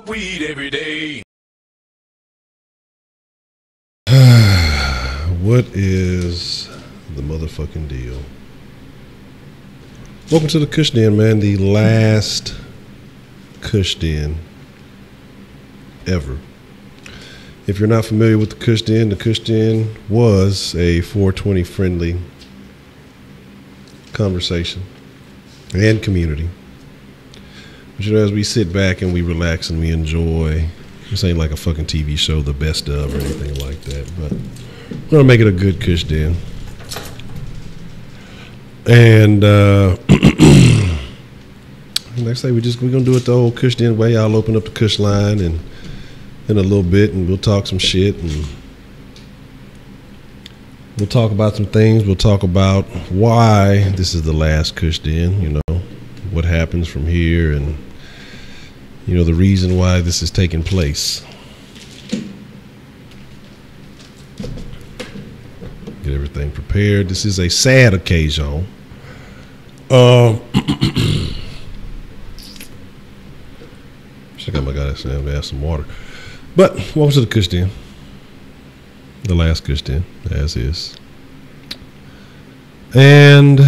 weed every day. What is the motherfucking deal? Welcome to the Kush Den, man. The last Kush Den ever. If you're not familiar with the Kush Den was a 420 friendly conversation and community. But you know, as we sit back and we relax and we enjoy, this ain't like a fucking TV show, the best of or anything like that, but we're gonna make it a good Kush Den. And like I say, we're gonna do it the old Kush Den way. I'll open up the Kushline and in a little bit, and we'll talk some shit, and we'll talk about some things. We'll talk about why this is the last Kush Den. You know, what happens from here, and you know the reason why this is taking place. Get everything prepared. This is a sad occasion. Check out my guy that's going to have some water. But welcome to the Kush Den. The last Kush Den, as is. And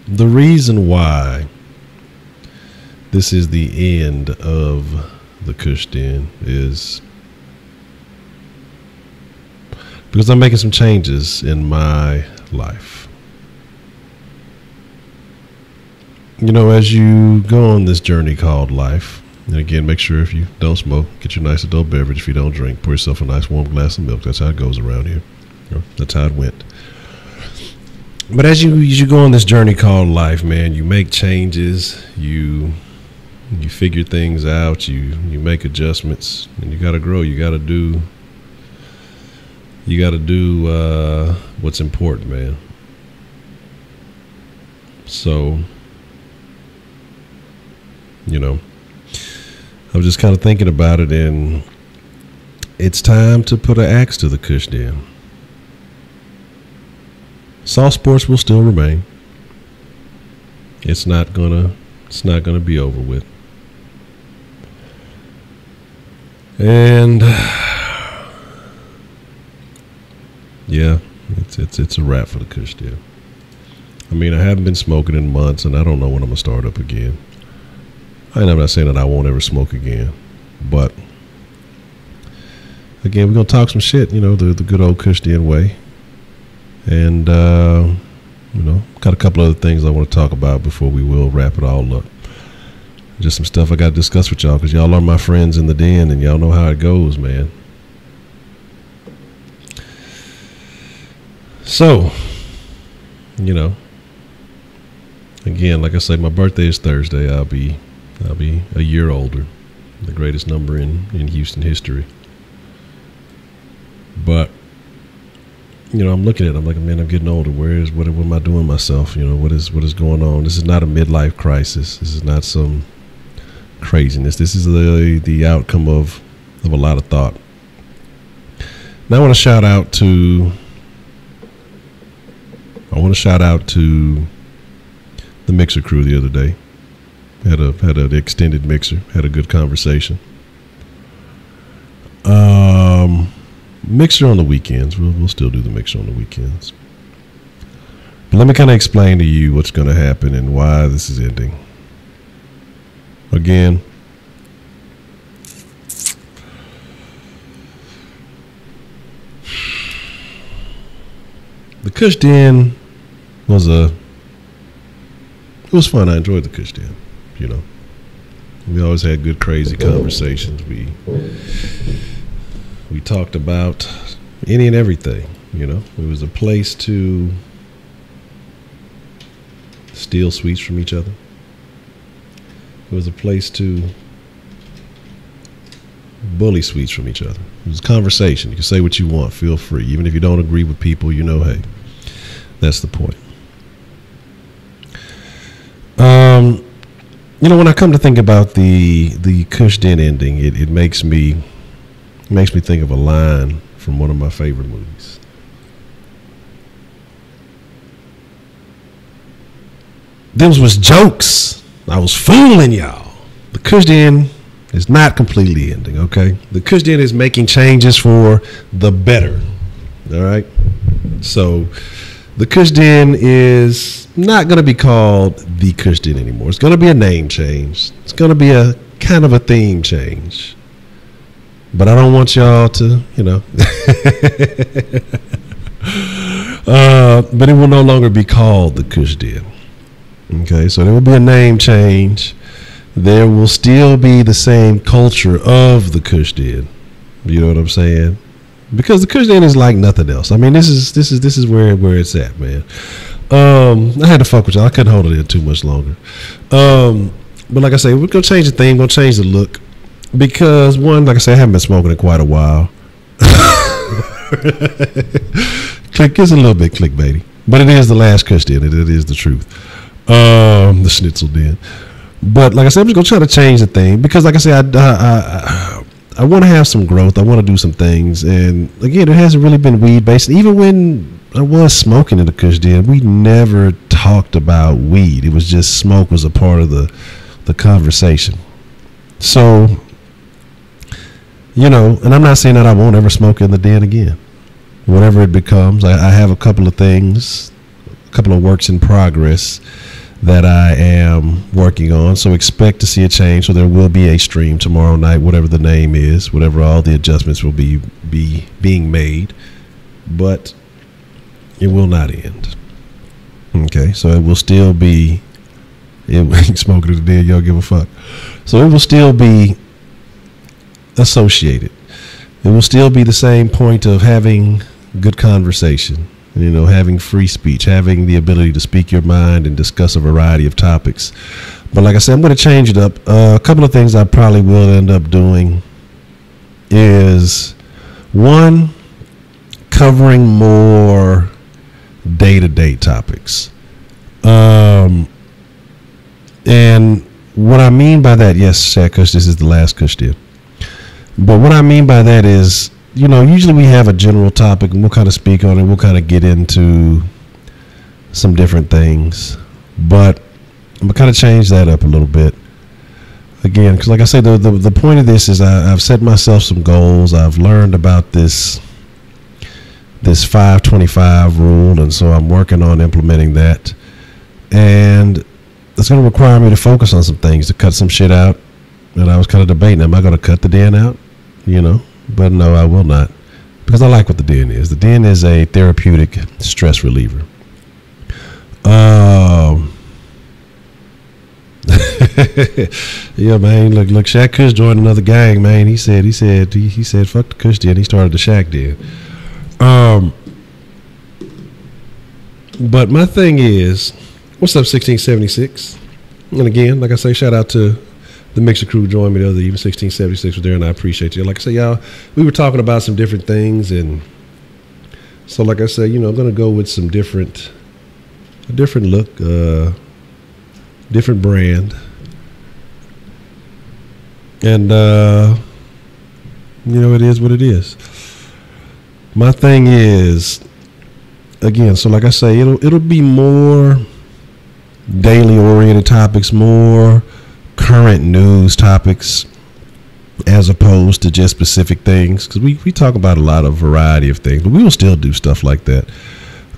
the reason why this is the end of the Kush Den is because I'm making some changes in my life. You know, as you go on this journey called life, and again, make sure if you don't smoke, get your nice adult beverage. If you don't drink, pour yourself a nice warm glass of milk. That's how it goes around here. You know, that's how it went. But as you go on this journey called life, man, you make changes, you figure things out, you make adjustments, and you got to grow. You got to do what's important, man. So, you know, I was just kind of thinking about it, and it's time to put an axe to the Kush Den. Soft sports will still remain. It's not gonna be over with. And yeah, it's a wrap for the Kush Den. I mean, I haven't been smoking in months, and I don't know when I'm gonna start up again. I'm not saying that I won't ever smoke again, but again, we're gonna talk some shit, you know, the good old Kush Den way. And you know, got a couple other things I want to talk about before we will wrap it all up. Just some stuff I got to discuss with y'all, because y'all are my friends in the den, and y'all know how it goes, man. So, you know, again, like I say, my birthday is Thursday. I'll be a year older, the greatest number in Houston history. But you know, I'm looking at it, I'm like, man, I'm getting older. What am I doing myself? You know, what is going on? This is not a midlife crisis. This is not some craziness. This is the outcome of a lot of thought. Now I want to shout out to the mixer crew the other day. Had an extended mixer, had a good conversation. Mixer on the weekends. We'll still do the mixer on the weekends. But let me kind of explain to you what's going to happen and why this is ending. Again, the Kush Den was fun. I enjoyed the Kush Den. You know, we always had good, crazy conversations. We talked about any and everything. You know, it was a place to steal sweets from each other. It was a place to bully sweets from each other. It was a conversation. You can say what you want. Feel free. Even if you don't agree with people, you know, hey, that's the point. You know, when I come to think about the Kush Den ending, it makes me think of a line from one of my favorite movies. Them was jokes. I was fooling y'all. The Kush Den is not completely ending, okay? The Kush Den is making changes for the better, all right? So the Kush Den is not going to be called the Kush Den anymore. It's going to be a name change. It's going to be a kind of a theme change. But I don't want y'all to, but it will no longer be called the Kush Den. Okay, so there will be a name change. There will still be the same culture of the Kush Den. You know what I'm saying? Because the Kush Den is like nothing else. I mean, this is where it's at, man. I had to fuck with y'all. I couldn't hold it in too much longer. But like I say, we're gonna change the theme. We're gonna change the look because one, like I say, I haven't been smoking in quite a while. It's a little bit clickbaity, but it is the last Kush Den. It is the truth. The Schnitzel Den. But like I said, I'm just gonna try to change the thing because, like I said, I want to have some growth. I want to do some things, and again, it hasn't really been weed based. Even when I was smoking in the Kush Den, we never talked about weed. It was just smoke was a part of the conversation. So, and I'm not saying that I won't ever smoke in the den again. Whatever it becomes, I have a couple of things, a couple of works in progress that I am working on. So expect to see a change. So there will be a stream tomorrow night, whatever the name is, whatever all the adjustments will be being made. But it will not end. Okay, so it will still be smoking in the den, y'all give a fuck. So it will still be associated. It will still be the same point of having good conversation, having free speech, having the ability to speak your mind and discuss a variety of topics. But like I said, I'm going to change it up. A couple of things I probably will end up doing is, one, covering more day-to-day topics. And what I mean by that, yes, Shaq Kush, this is the last Kush Den. But what I mean by that is, usually we have a general topic and we'll kind of speak on it. We'll kind of get into some different things. But I'm going to kind of change that up a little bit. Again, because like I said, the point of this is I've set myself some goals. I've learned about this 525 rule, and so I'm working on implementing that. And it's going to require me to focus on some things, to cut some shit out. And I was kind of debating, am I going to cut the den out? But no, I will not, because I like what the den is. The den is a therapeutic stress reliever. Yeah, man. Look, Shaq Kush joined another gang, man. He said, fuck the Kush Den. He started the Shaq Den. But my thing is, what's up, 1676? And again, like I say, shout out to the Mixer crew joined me the other evening. 1676 was there, and I appreciate you. Like I say, y'all, we were talking about some different things, and so like I said, I'm gonna go with a different look, different brand, and it is what it is. My thing is, again, so like I say, it'll be more daily oriented topics, more current news topics, as opposed to just specific things, because we talk about a lot of variety of things, but we will still do stuff like that.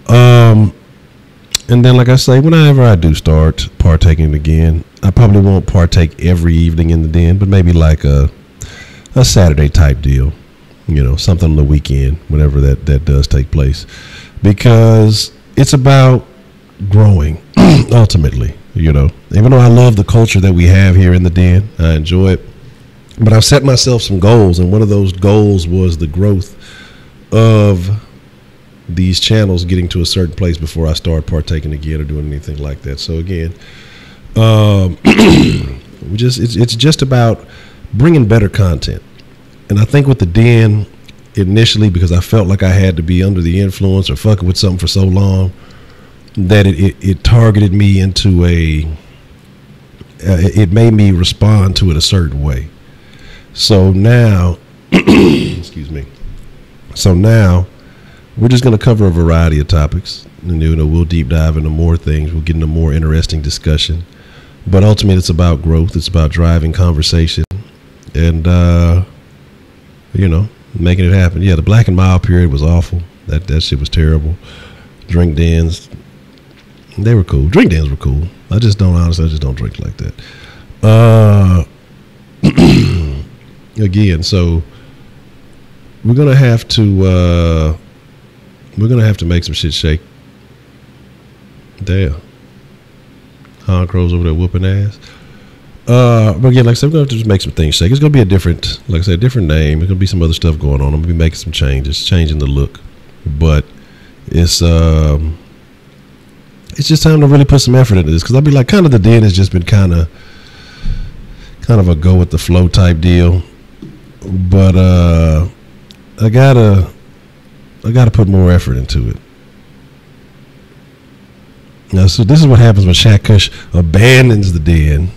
And then, like I say, whenever I do start partaking again, I probably won't partake every evening in the den, but maybe like a Saturday type deal, something on the weekend, whenever that does take place, because it's about growing ultimately. Even though I love the culture that we have here in the den, I enjoy it, but I've set myself some goals, and one of those goals was the growth of these channels getting to a certain place before I start partaking again or doing anything like that. So again, it's just about bringing better content. And I think with the den initially, because I felt like I had to be under the influence or fucking with something for so long, that it targeted me into it made me respond to it a certain way. So now, excuse me. So now we're just going to cover a variety of topics, and we'll deep dive into more things. We'll get into more interesting discussion. But ultimately, it's about growth. It's about driving conversation and, making it happen. Yeah, the Black and Mild period was awful. That shit was terrible. Drink dens, they were cool. Drink dens were cool. I just don't drink like that. Again, so we're gonna have to make some shit shake. Damn. Honcho's over there whooping ass. But again, like I said, we're going to have to just make some things shake. It's going to be a different name. There's going to be some other stuff going on. I'm going to be making some changes, changing the look. But it's just time to really put some effort into this, because I'll be like, kind of the den has just been kind of a go with the flow type deal. But I gotta put more effort into it. Now, so this is what happens when Shaq Kush abandons the den.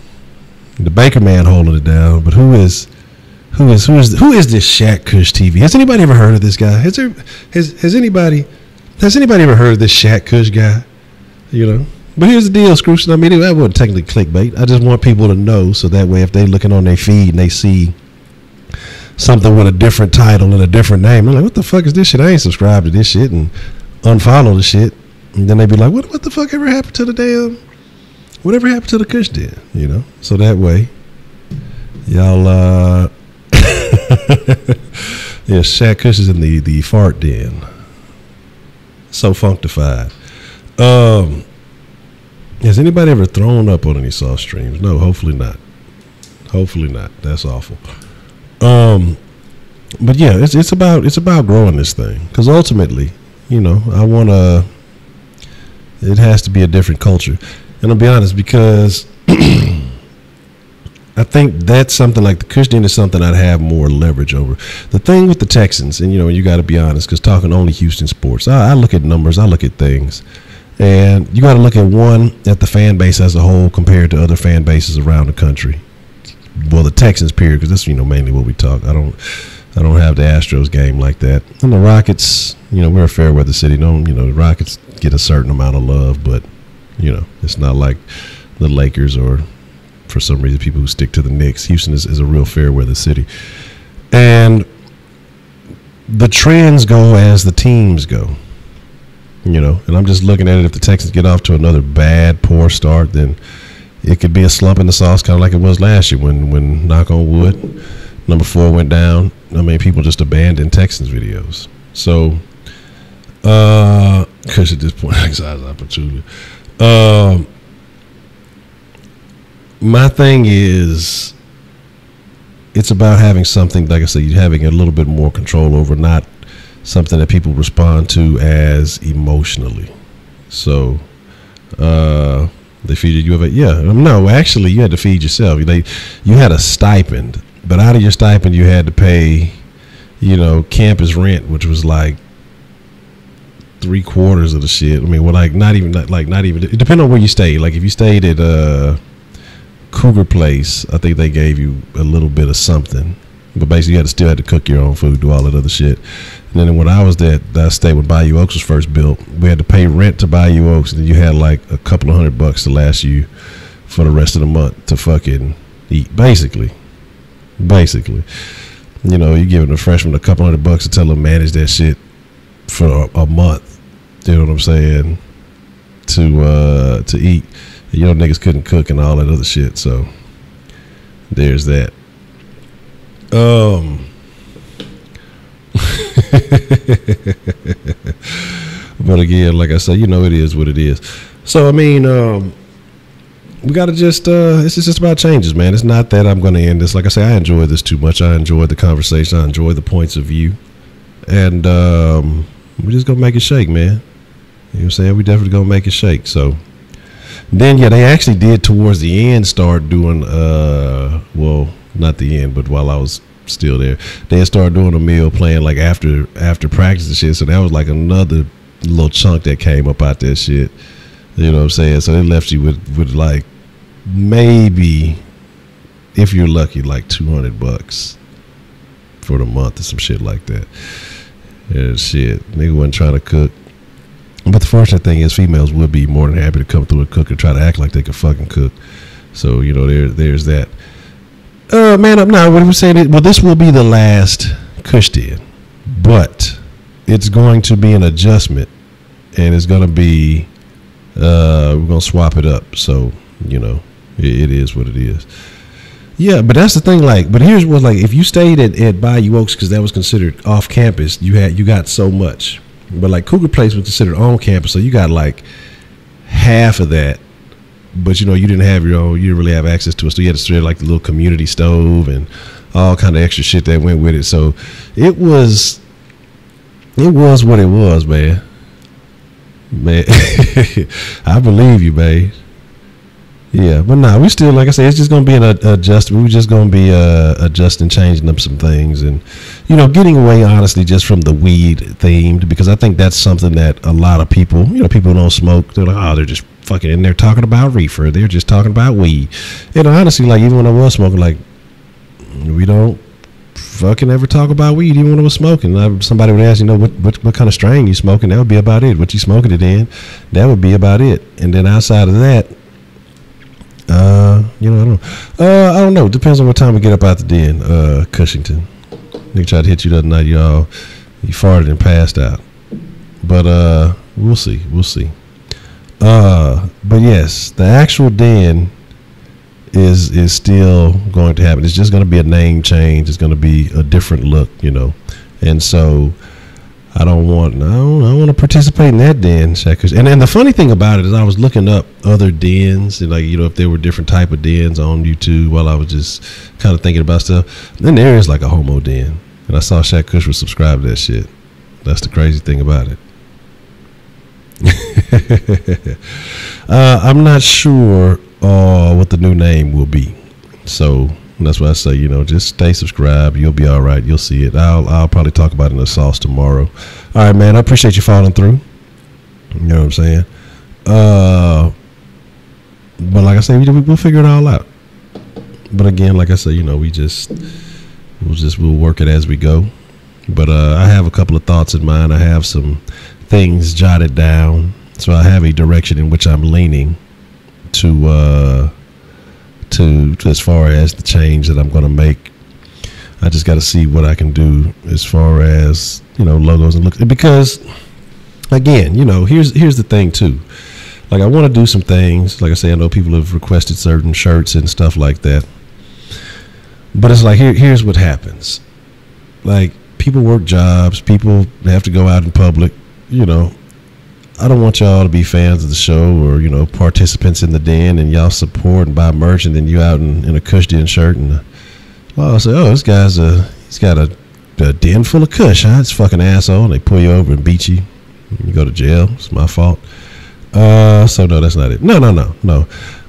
The Baker man holding it down, but who is this Shaq Kush TV? Has anybody ever heard of this guy? Has anybody ever heard of this Shaq Kush guy? But here's the deal, Scrooge. I mean, that wasn't technically clickbait. I just want people to know, so that way if they're looking on their feed and they see something with a different title and a different name, they're like, what the fuck is this shit? I ain't subscribed to this shit, and unfollow the shit. And then they be like, what the fuck ever happened to the damn, whatever happened to the Kush Den, So that way, y'all, yeah, Shaq Kush is in the fart den. So functified. Has anybody ever thrown up on any soft streams? No, hopefully not. Hopefully not. That's awful. But yeah, it's about growing this thing, because ultimately, I want to. It has to be a different culture. And I'll be honest, because I think that's something like the Kush Den is something I'd have more leverage over. The thing with the Texans, and you got to be honest, because talking only Houston sports, I look at numbers, I look at things, and you got to look at the fan base as a whole compared to other fan bases around the country. Well, the Texans period, because that's mainly what we talk. I don't have the Astros game like that. And the Rockets, we're a fair weather city. The Rockets get a certain amount of love, but it's not like the Lakers or, for some reason, people who stick to the Knicks. Houston is a real fair weather city, and the trends go as the teams go. And I'm just looking at it. If the Texans get off to another poor start, then it could be a slump in the sauce, kind of like it was last year when knock on wood, number 4 went down. I mean, people just abandoned Texans videos. So, Kush at this point, exercise opportunity. My thing is, it's about having something, like I said, having a little bit more control over, not something that people respond to as emotionally. So, they feed you. Yeah, no, actually, you had to feed yourself. You had a stipend, but out of your stipend, you had to pay, campus rent, which was like 3/4 of the shit. I mean, well, not even. It depends on where you stayed. Like if you stayed at Cougar Place, I think they gave you a little bit of something, but basically you still had to cook your own food, do all that other shit. And then when I was there, that stay when Bayou Oaks was first built, we had to pay rent to Bayou Oaks, and then you had like a couple of $100 to last you for the rest of the month to fucking eat. Basically, you're giving a freshman a couple $100 to tell them manage that shit for a month. You know what I'm saying? To eat. Niggas couldn't cook and all that other shit. So there's that. But again, like I said, it is what it is. So I mean, we gotta just this is just about changes, man. It's not that I'm gonna end this. Like I say, I enjoyed this too much. I enjoyed the conversation. I enjoyed the points of view, and we're just gonna make it shake, man. You know what I'm saying? We definitely gonna make it shake. So then, yeah, they actually did towards the end start doing well, not the end, but while I was still there, they started doing a meal plan like after practice and shit. So that was like another little chunk that came up out that shit. You know what I'm saying? So they left you with like maybe, if you're lucky, like $200 for the month or some shit like that. Yeah, shit, nigga wasn't trying to cook. But the fortunate thing is, females would be more than happy to come through and cook and try to act like they could fucking cook. So there's that. Man, I'm not. What am I saying? Well, this will be the last Kush Den, but it's going to be an adjustment, and it's going to be we're going to swap it up. So it is what it is. Yeah, but that's the thing. Like, but here's what, like, if you stayed at Bayou Oaks, because that was considered off campus, you got so much. But like Cougar Place was considered on campus, so you got like half of that. But you didn't have your own. You didn't really have access to it, so you had to share like the little community stove and all kind of extra shit that went with it. So it was what it was, man. I believe you, man. Yeah, but nah, we still, like I say, it's just gonna be an adjustment. We're just gonna be adjusting, changing up some things, and getting away honestly just from the weed themed, because I think that's something that a lot of people, people who don't smoke, they're like, oh, they're just fucking in there talking about reefer. They're just talking about weed. Honestly, like even when I was smoking, like we don't fucking ever talk about weed. Even when I was smoking, somebody would ask, what kind of strain you smoking? That would be about it. What you smoking it in? That would be about it. And then outside of that, I don't know. Depends on what time we get up out the den. Cushington, nigga tried to hit you the other night. You farted and passed out. But we'll see. But yes, the actual den is still going to happen. It's just going to be a name change. It's going to be a different look, And so I don't want to participate in that den. And the funny thing about it is I was looking up other dens and if there were different type of dens on YouTube while I was just kind of thinking about stuff. And then there is like a homo den. And I saw Shaq Kush was subscribed to that shit. That's the crazy thing about it. I'm not sure what the new name will be. So that's why I say, just stay subscribed. You'll be all right. You'll see it. I'll probably talk about it in the sauce tomorrow. All right, man. I appreciate you following through. You know what I'm saying? But like I say, we'll figure it all out. But again, like I say, we'll work it as we go. But I have a couple of thoughts in mind. I have some things jotted down, so I have a direction in which I'm leaning to as far as the change that I'm going to make. I just got to see what I can do as far as logos and look, because again, here's the thing too. Like I want to do some things. Like I say, I know people have requested certain shirts and stuff like that, but it's like here's what happens. Like people work jobs, people have to go out in public. I don't want y'all to be fans of the show or, participants in the den and y'all support and buy merch, and then you out in a Kush Den shirt and I'll say, oh, this guy's he's got a den full of Kush, huh? It's fucking asshole. And they pull you over and beat you. You go to jail. It's my fault. So no, that's not it. No.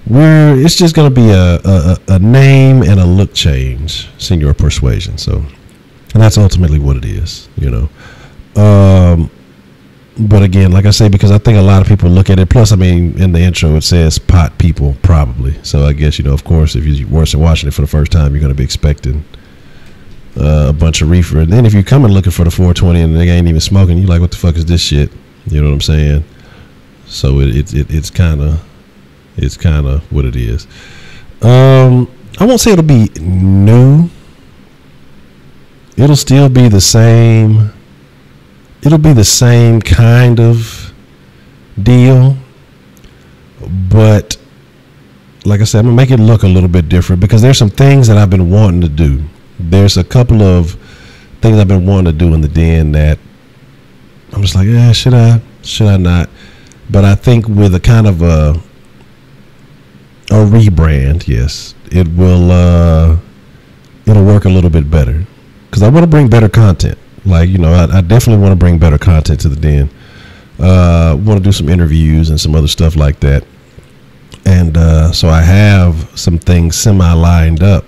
It's just going to be a name and a look change, Senior Persuasion. So, and that's ultimately what it is, But again, like I say, because I think a lot of people look at it. Plus, I mean, in the intro, it says pot people, probably. So I guess, of course, if you're watching it for the first time, you're going to be expecting a bunch of reefer. And then if you're coming looking for the 420 and they ain't even smoking, you're like, what the fuck is this shit? You know what I'm saying? So it's kind of what it is. I won't say it'll be new. It'll still be the same. It'll be the same kind of deal, but like I said, I'm gonna make it look a little bit different because there's some things that I've been wanting to do. There's a couple of things I've been wanting to do in the den that I'm just like, yeah, should I not? But I think with a kind of a rebrand, yes, it'll work a little bit better because I want to bring better content. Like, I definitely want to bring better content to the den. Want to do some interviews and some other stuff like that. And so I have some things semi-lined up.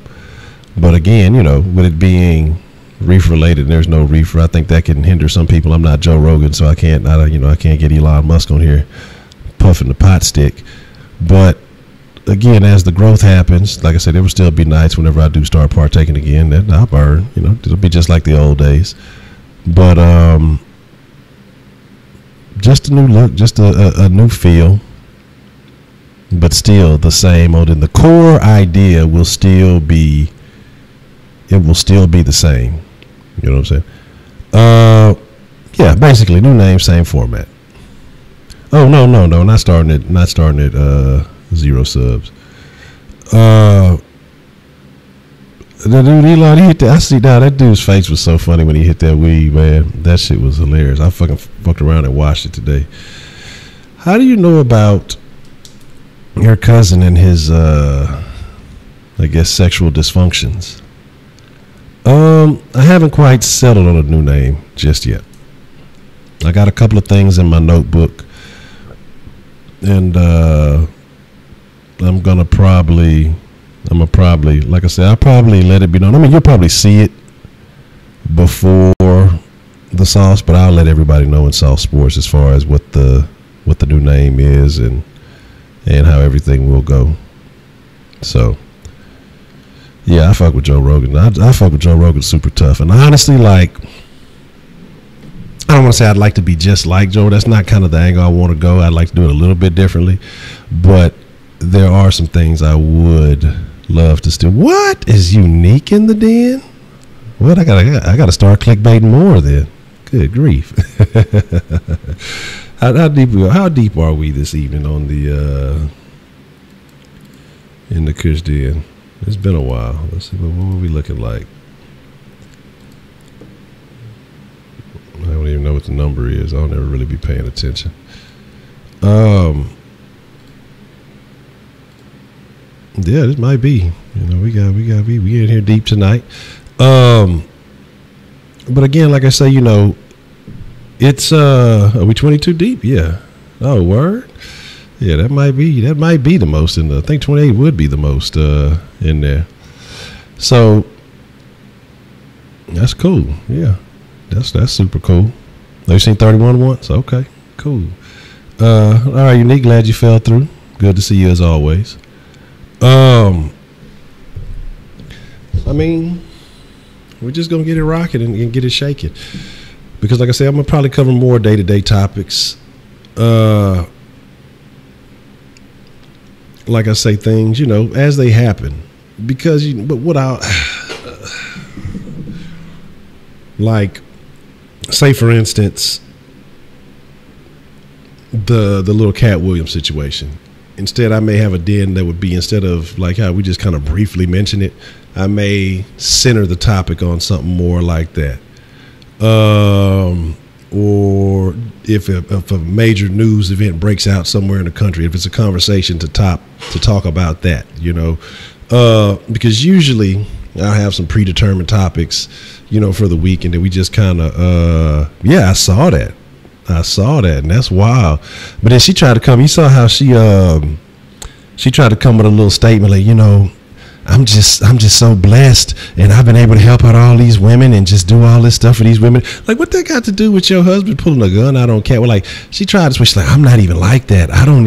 But again, with it being reef-related and there's no reefer, I think that can hinder some people. I'm not Joe Rogan, so I can't get Elon Musk on here puffing the pot stick. But again, as the growth happens, like I said, there will still be nights whenever I do start partaking again that I'll burn. It'll be just like the old days. But just a new look, just a new feel. but still the same old. And the core idea will still be. It will still be the same. You know what I'm saying? Yeah, basically new name, same format. Oh no, not starting at 0 subs. The dude Elon, he hit that. I see now that dude's face was so funny when he hit that weed, man. That shit was hilarious. I fucked around and watched it today. How do you know about your cousin and his I guess sexual dysfunctions? I haven't quite settled on a new name just yet. I got a couple of things in my notebook, and I'm gonna probably, like I said, I'll probably let it be known. I mean, you'll probably see it before the sauce, but I'll let everybody know in Sauce Sports as far as what the new name is and how everything will go. So. Yeah, I fuck with Joe Rogan. I fuck with Joe Rogan super tough. And honestly, like, I don't want to say I'd like to be just like Joe. That's not kind of the angle I want to go. I'd like to do it a little bit differently. But there are some things I would love to still. What is unique in the den? What I gotta start clickbaiting more then. Good grief. How deep are we this evening on the in the Kush Den? It's been a while. Let's see, what were we looking like? I don't even know what the number is. I'll never really be paying attention. Yeah, this might be. You know, we in here deep tonight. But again, like I say, you know, it's are we 22 deep? Yeah. Oh, word. Yeah, that might be the most in the. I think 28 would be the most in there. So that's cool. Yeah, that's super cool. Oh, you seen 31 once? Okay, cool. All right, Unique. Glad you fell through. Good to see you as always. I mean, we're just gonna get it rocking and get it shaking because, like I said, I'm gonna probably cover more day-to-day topics. Like I say, things, you know, as they happen, because but what I like, say for instance, the little Cat Williams situation. Instead, I may have a den that would be, instead of like how we just kind of briefly mention it, I may center the topic on something more like that. Or if a major news event breaks out somewhere in the country, if it's a conversation to talk about that, you know, because usually I'll have some predetermined topics, you know, for the week, and then we just kind of, I saw that, and that's wild. But then she tried to come. You saw how she tried to come with a little statement like, you know, I'm just so blessed, and I've been able to help out all these women and just do all this stuff for these women. Like, what that got to do with your husband pulling a gun out on Cat? Well, like, she tried to switch. Like, I'm not even like that. I don't.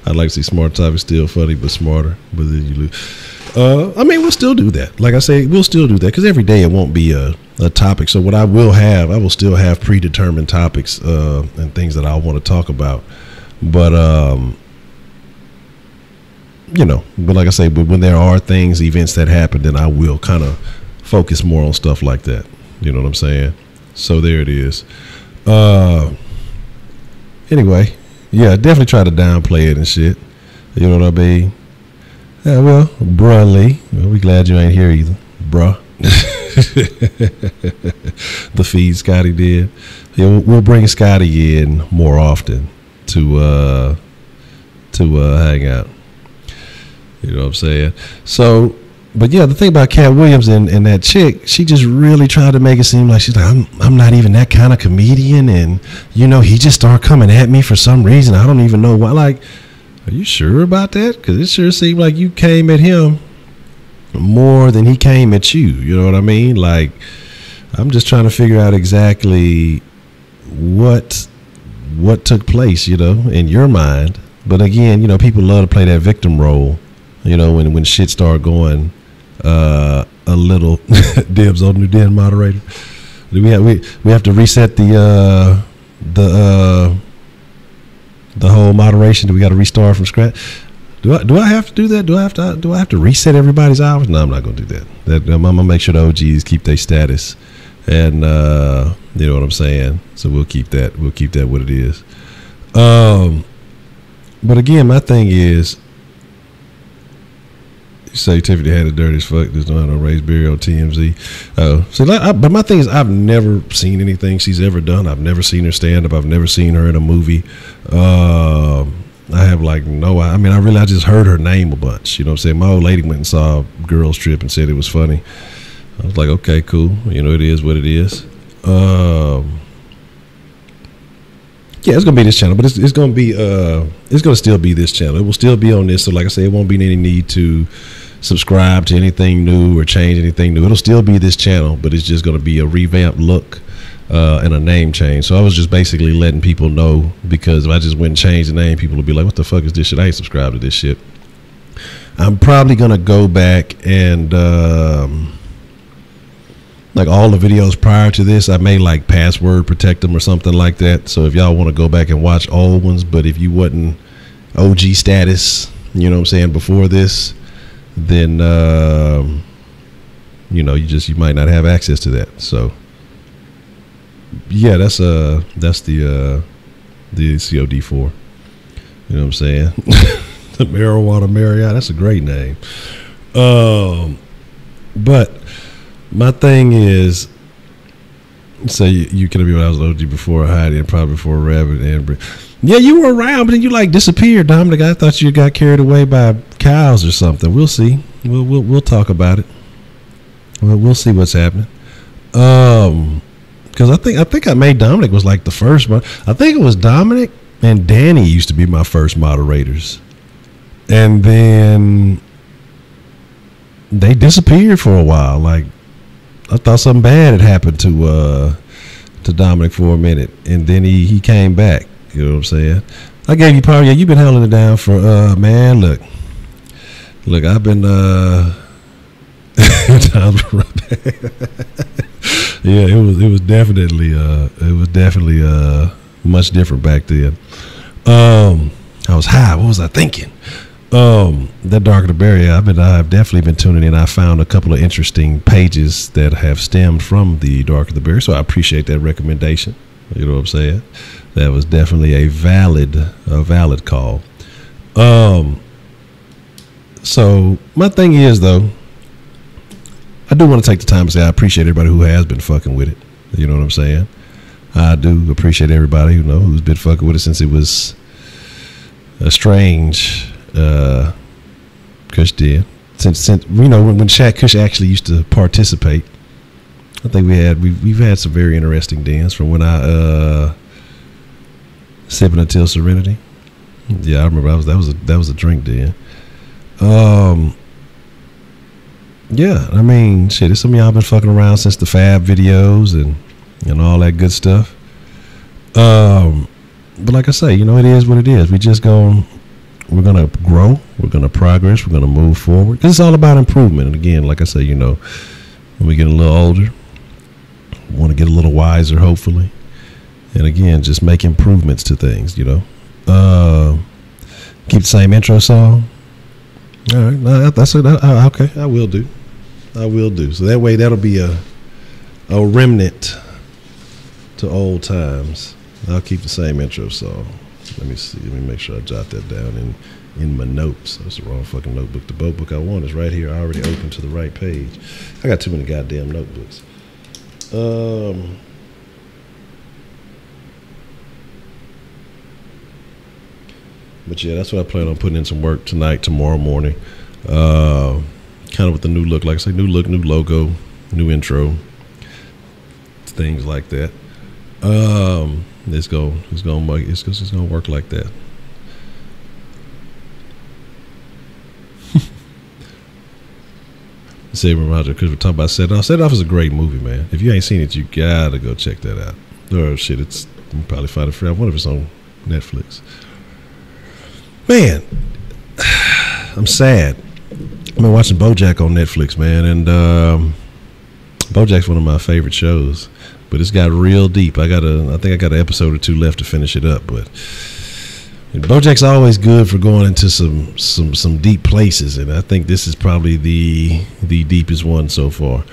I'd like to see Smart Type is still funny, but smarter. But then you lose. I mean, we'll still do that. Like I say, we'll still do that because every day it won't be a topic. So what I will still have predetermined topics and things that I want to talk about. But you know, but like I say, but when there are things, events that happen, then I will kind of focus more on stuff like that. You know what I'm saying? So there it is. Anyway, yeah, definitely try to downplay it and shit. You know what I mean? Yeah, well, bruh Lee, well, we glad you ain't here either, bruh. The feed Scotty did. Yeah, we'll bring Scotty in more often to hang out. You know what I'm saying? So, but yeah, the thing about Cat Williams and that chick, she just really tried to make it seem like she's like, I'm not even that kind of comedian, and you know, he just started coming at me for some reason. I don't even know why. Like, are you sure about that? Because it sure seemed like you came at him more than he came at you. You know what I mean? Like, I'm just trying to figure out exactly what took place, you know, in your mind. But again, you know, people love to play that victim role, you know, when shit start going a little dibs on new den moderator. Do we have to reset the whole moderation? Do we got to restart from scratch? Do I have to do that? Do I have to reset everybody's hours? No, I'm not gonna do that. I'm gonna make sure the OGs keep their status, and you know what I'm saying. So we'll keep that what it is. But again, my thing is, you say Tiffany had it dirty as fuck. There's no raised beard on TMZ. But my thing is, I've never seen anything she's ever done. I've never seen her stand up. I've never seen her in a movie. I have I just heard her name a bunch. You know what I'm saying? My old lady went and saw Girls Trip and said it was funny. I was like, okay, cool. You know, it is what it is. Yeah, it's gonna be this channel, but it's gonna still be this channel. It will still be on this. So like I said, it won't be any need to subscribe to anything new or change anything new. It'll still be this channel, but it's just gonna be a revamped look and a name change. So I was just basically letting people know, because if I just went and changed the name, people will be like, what the fuck is this shit? I ain't subscribed to this shit. I'm probably gonna go back and like all the videos prior to this, I may like password protect them or something like that. So if y'all want to go back and watch old ones, but if you wasn't OG status, you know what I'm saying, before this, then you know, you might not have access to that. So yeah, that's the COD4. You know what I'm saying? The Marijuana Marriott, that's a great name. But my thing is, so you could have been when I was OG before Heidi and probably before Rabbit and yeah, you were around, but then you like disappeared, Dominic. I thought you got carried away by cows or something. We'll see. We'll talk about it. We'll see what's happening. Because I think I made Dominic was like the first one. I think it was Dominic and Danny used to be my first moderators, and then they disappeared for a while. Like, I thought something bad had happened to Dominic for a minute, and then he came back. You know what I'm saying? I gave you power. Yeah, you've been holding it down for man. Look, I've been yeah, it was definitely much different back then. I was high. What was I thinking? That Dark of the Berry, I've definitely been tuning in. I found a couple of interesting pages that have stemmed from the Dark of the Berry, so I appreciate that recommendation. You know what I'm saying? That was definitely a valid call. So my thing is, though, I do want to take the time to say I appreciate everybody who has been fucking with it. You know what I'm saying? I do appreciate everybody who's been fucking with it since it was a strange Kush Den. Since you know, when Shaq Kush actually used to participate, I think we've had some very interesting dens from when I sipping until serenity. Yeah, I remember that was a drink den. Yeah, I mean, shit, some of y'all been fucking around since the Fab videos and all that good stuff. But like I say, you know, it is what it is. We're gonna grow, we're gonna progress, we're gonna move forward. It's all about improvement. And again, like I say, you know, when we get a little older, we want to get a little wiser, hopefully. And again, just make improvements to things, you know. Keep the same intro song. All right, that's it. Okay, I will do. So that way, that'll be a remnant to old times. I'll keep the same intro song. Let me see. Let me make sure I jot that down in my notes. That's the wrong fucking notebook. The book I want is right here. I already opened to the right page. I got too many goddamn notebooks. But yeah, that's what I plan on putting in some work tonight, tomorrow morning. Kind of with the new look, like I say, new look, new logo, new intro, things like that. It's gonna work like that. Say Roger, because we're talking about Set Off. Set Off is a great movie, man. If you ain't seen it, you gotta go check that out. Oh shit, you can probably find it free. I wonder if it's on Netflix. Man, I'm sad. I've been watching BoJack on Netflix, man, and BoJack's one of my favorite shows. but it's got real deep. I think I got an episode or two left to finish it up, but BoJack's always good for going into some deep places, and I think this is probably the deepest one so far.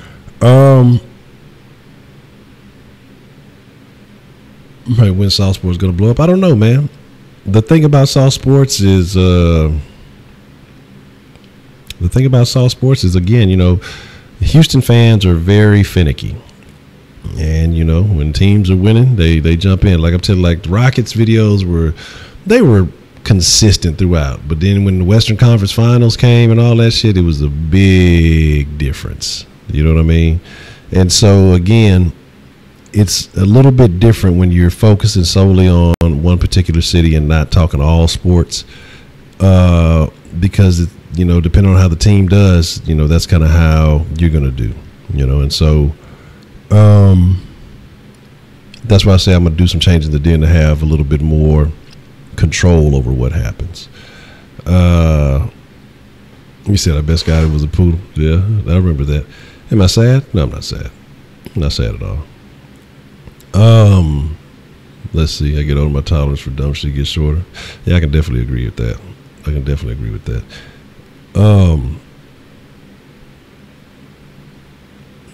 Right, when South Sports is going to blow up, I don't know, man. The thing about South Sports is again, you know, Houston fans are very finicky. And, you know, when teams are winning, they jump in. Like I'm telling you, like the Rockets videos were consistent throughout. But then when the Western Conference Finals came and all that shit, it was a big difference. You know what I mean? And so, again, it's a little bit different when you're focusing solely on one particular city and not talking all sports, because, you know, depending on how the team does, you know, that's kind of how you're going to do, you know. And so that's why I say I'm going to do some changes in the den to have a little bit more control over what happens. You said I best got it was a poodle. Yeah, I remember that. Am I sad? No, I'm not sad. I'm not sad at all. Let's see. I get older, my tolerance for dumb shit gets shorter. Yeah, I can definitely agree with that.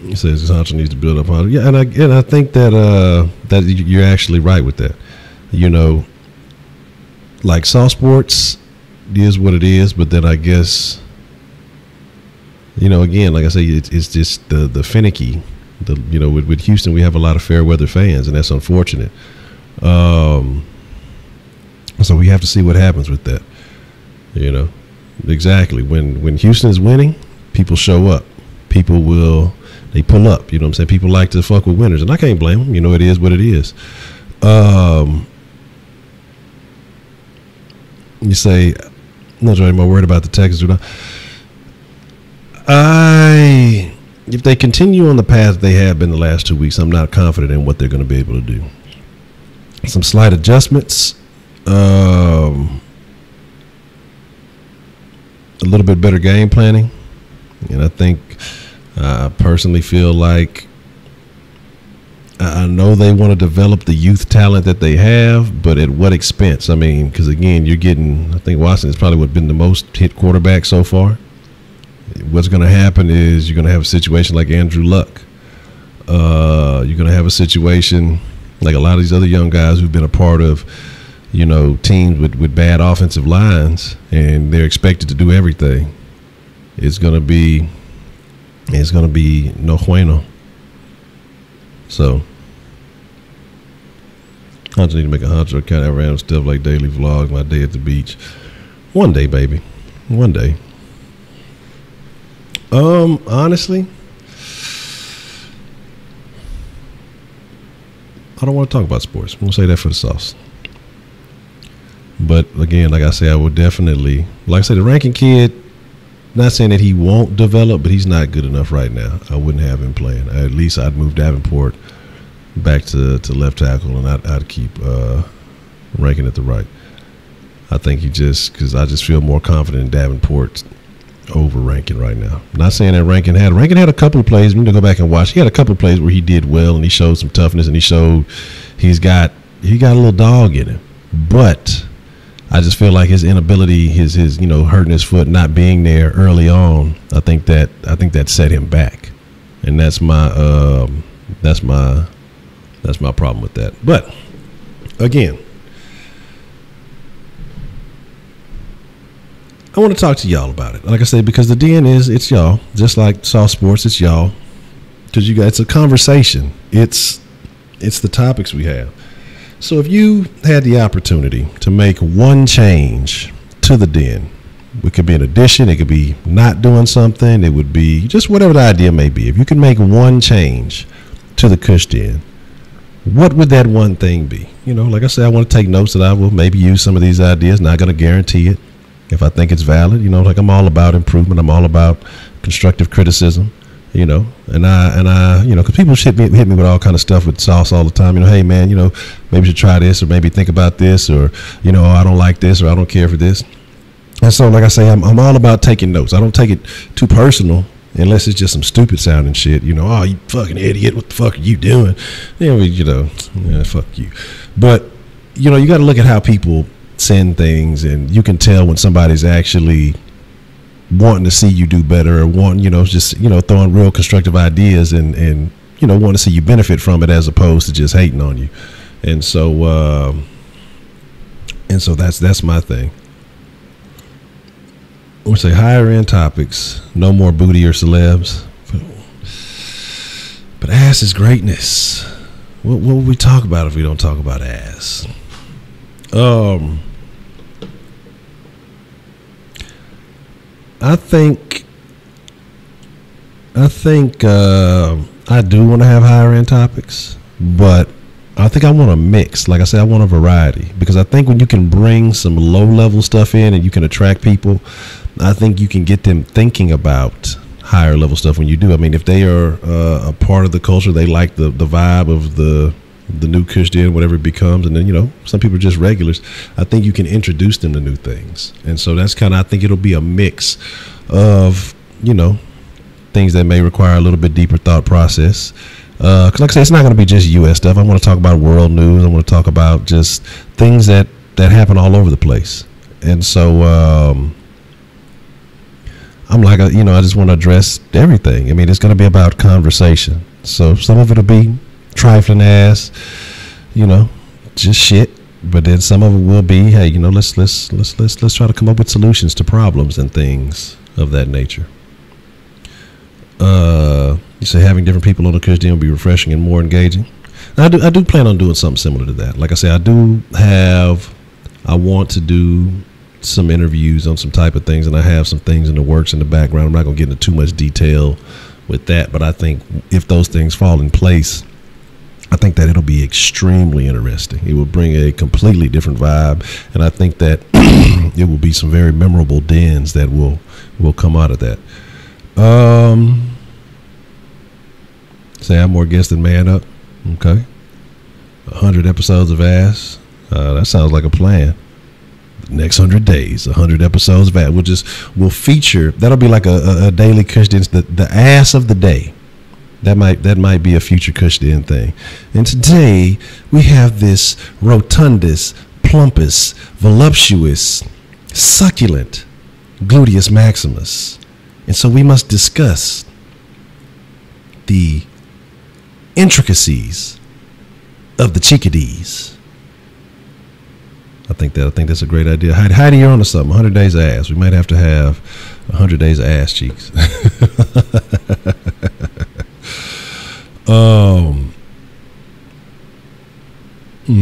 He says Honcho needs to build up on it. Yeah, and I think that you're actually right with that. You know, like South Sports is what it is, but then I guess, you know, again, like I say, it's just the finicky. You know, with Houston, we have a lot of fair weather fans, and that's unfortunate. So we have to see what happens with that. You know, exactly. When Houston is winning, people show up. They pull up. You know what I'm saying? People like to fuck with winners, and I can't blame them. You know, it is what it is. You say, I'm not really more worried about the Texans or not. If they continue on the path they have been the last 2 weeks, I'm not confident in what they're going to be able to do. Some slight adjustments, a little bit better game planning, and I think I personally feel like I know they want to develop the youth talent that they have, but at what expense? I mean, because again, you're getting, I think Washington's probably what been the most hit quarterback so far. What's going to happen is you're going to have a situation like Andrew Luck. You're going to have a situation like a lot of these other young guys who've been a part of, you know, teams with bad offensive lines, and they're expected to do everything. It's going to be no bueno. So I just need to make a Honcho kind of random stuff like daily vlogs, my day at the beach. One day, baby. One day. Honestly, I don't want to talk about sports. I'm going to say that for the sauce. But again, like I say, I would definitely, like I say, the ranking kid, not saying that he won't develop, but he's not good enough right now. I wouldn't have him playing. At least I'd move Davenport back to left tackle, and I'd keep ranking at the right. I think because I just feel more confident in Davenport over Rankin right now. I'm not saying that Rankin had a couple of plays. We need to go back and watch. He had a couple of plays where he did well, and he showed some toughness, and he got a little dog in him. But I just feel like his inability, his you know, hurting his foot, not being there early on, I think that set him back, and that's my problem with that. But again, I want to talk to y'all about it. Like I said, because the den it's y'all, just like South Sports, it's y'all. Because you guys, it's a conversation. It's the topics we have. So if you had the opportunity to make one change to the den, it could be an addition, it could be not doing something, it would be just whatever the idea may be. If you could make one change to the Kush Den, what would that one thing be? You know, like I said, I want to take notes that I will maybe use some of these ideas. Not going to guarantee it. If I think it's valid, you know, like I'm all about improvement. I'm all about constructive criticism, you know, and I, you know, because people hit me with all kind of stuff with sauce all the time. You know, hey man, you know, maybe you should try this, or maybe think about this, or, you know, I don't like this, or I don't care for this. And so, like I say, I'm all about taking notes. I don't take it too personal, unless it's just some stupid sounding shit, you know, oh, you fucking idiot, what the fuck are you doing? You know, yeah, fuck you. But, you know, you got to look at how people send things, and you can tell when somebody's actually wanting to see you do better, or wanting, you know, just, you know, throwing real constructive ideas and you know, want to see you benefit from it as opposed to just hating on you. And so that's my thing. We say higher end topics, no more booty or celebs, but ass is greatness. What would we talk about if we don't talk about ass? I think I do want to have higher end topics, but I think I want a mix. Like I said, I want a variety, because I think when you can bring some low level stuff in and you can attract people, I think you can get them thinking about higher level stuff when you do. I mean, if they are a part of the culture, they like the vibe of the new Kush Den, whatever it becomes, and then, you know, some people are just regulars. I think you can introduce them to new things. And so that's kind of, I think it'll be a mix of, you know, things that may require a little bit deeper thought process. Because like I said, it's not going to be just U.S. stuff. I want to talk about world news. I want to talk about just things that happen all over the place. And so I'm like, you know, I just want to address everything. I mean, it's going to be about conversation. So some of it'll be trifling ass, you know, just shit. But then some of it will be, hey, you know, let's try to come up with solutions to problems and things of that nature. You say having different people on the Kush Den will be refreshing and more engaging. I do plan on doing something similar to that. Like I say, I want to do some interviews on some type of things, and I have some things in the works in the background. I'm not going to get into too much detail with that, but I think if those things fall in place, I think that it'll be extremely interesting. It will bring a completely different vibe, and I think that it will be some very memorable dens that will come out of that. Say I'm more guest than man up. Okay. 100 episodes of ass. That sounds like a plan. The next 100 days, 100 episodes of ass. We'll feature, that'll be like a daily Kush Den, the ass of the day. That might be a future Kush Den thing. And today we have this rotundous, plumpous, voluptuous, succulent gluteus maximus. And so we must discuss the intricacies of the chickadees. I think that's a great idea. Heidi, you're onto something. 100 days of ass. We might have to have 100 days of ass cheeks.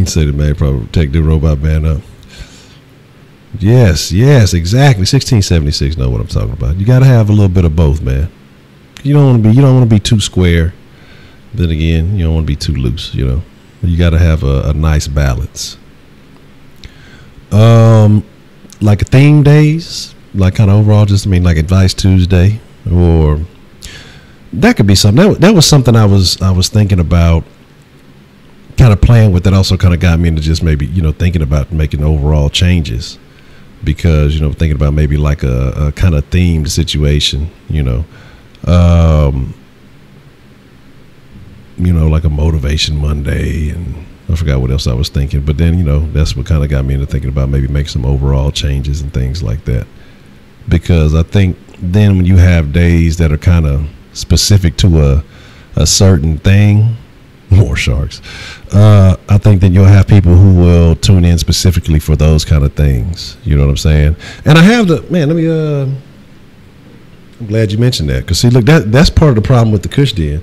Say the man probably take the robot man up. Yes, exactly. 1676 know what I'm talking about. You got to have a little bit of both, man. You don't want to be too square. Then again, you don't want to be too loose, you know. You got to have a nice balance. Like theme days, like kind of overall, just, I mean, like Advice Tuesday, or that could be something. That was something I was thinking about, kind of playing with. That also kind of got me into just maybe, you know, thinking about making overall changes, because, you know, thinking about maybe like a kind of themed situation, you know. You know, like a Motivation Monday, and I forgot what else I was thinking. But then, you know, that's what kind of got me into thinking about maybe make some overall changes and things like that. Because I think then when you have days that are kind of specific to a certain thing, more sharks, I think then you'll have people who will tune in specifically for those kind of things. You know what I'm saying? And I have I'm glad you mentioned that, because see, look, that's part of the problem with the Kush Den.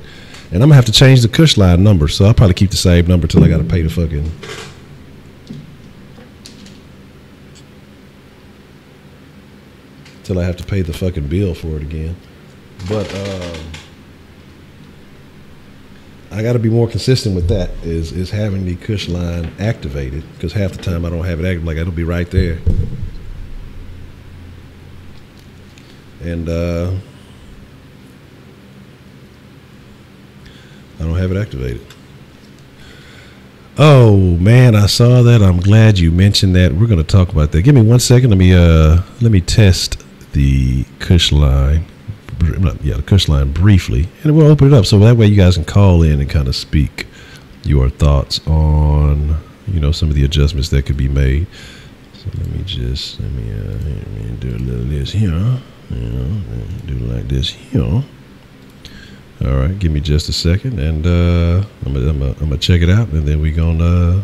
And I'm going to have to change the Kushline number, so I'll probably keep the same number till I got to pay the fucking... till I have to pay the fucking bill for it again. But I got to be more consistent with that, is having the Kushline activated, because half the time I don't have it active. Like, it'll be right there. And I don't have it activated. Oh man, I saw that. I'm glad you mentioned that. We're going to talk about that. Give me 1 second. Let me test the Kushline the Kushline briefly, and we'll open it up so that way you guys can call in and kind of speak your thoughts on some of the adjustments that could be made. So let me do a little of this here, do like this here. All right, give me just a second, and I'm gonna check it out, and then we're gonna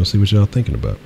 see what y'all thinking about.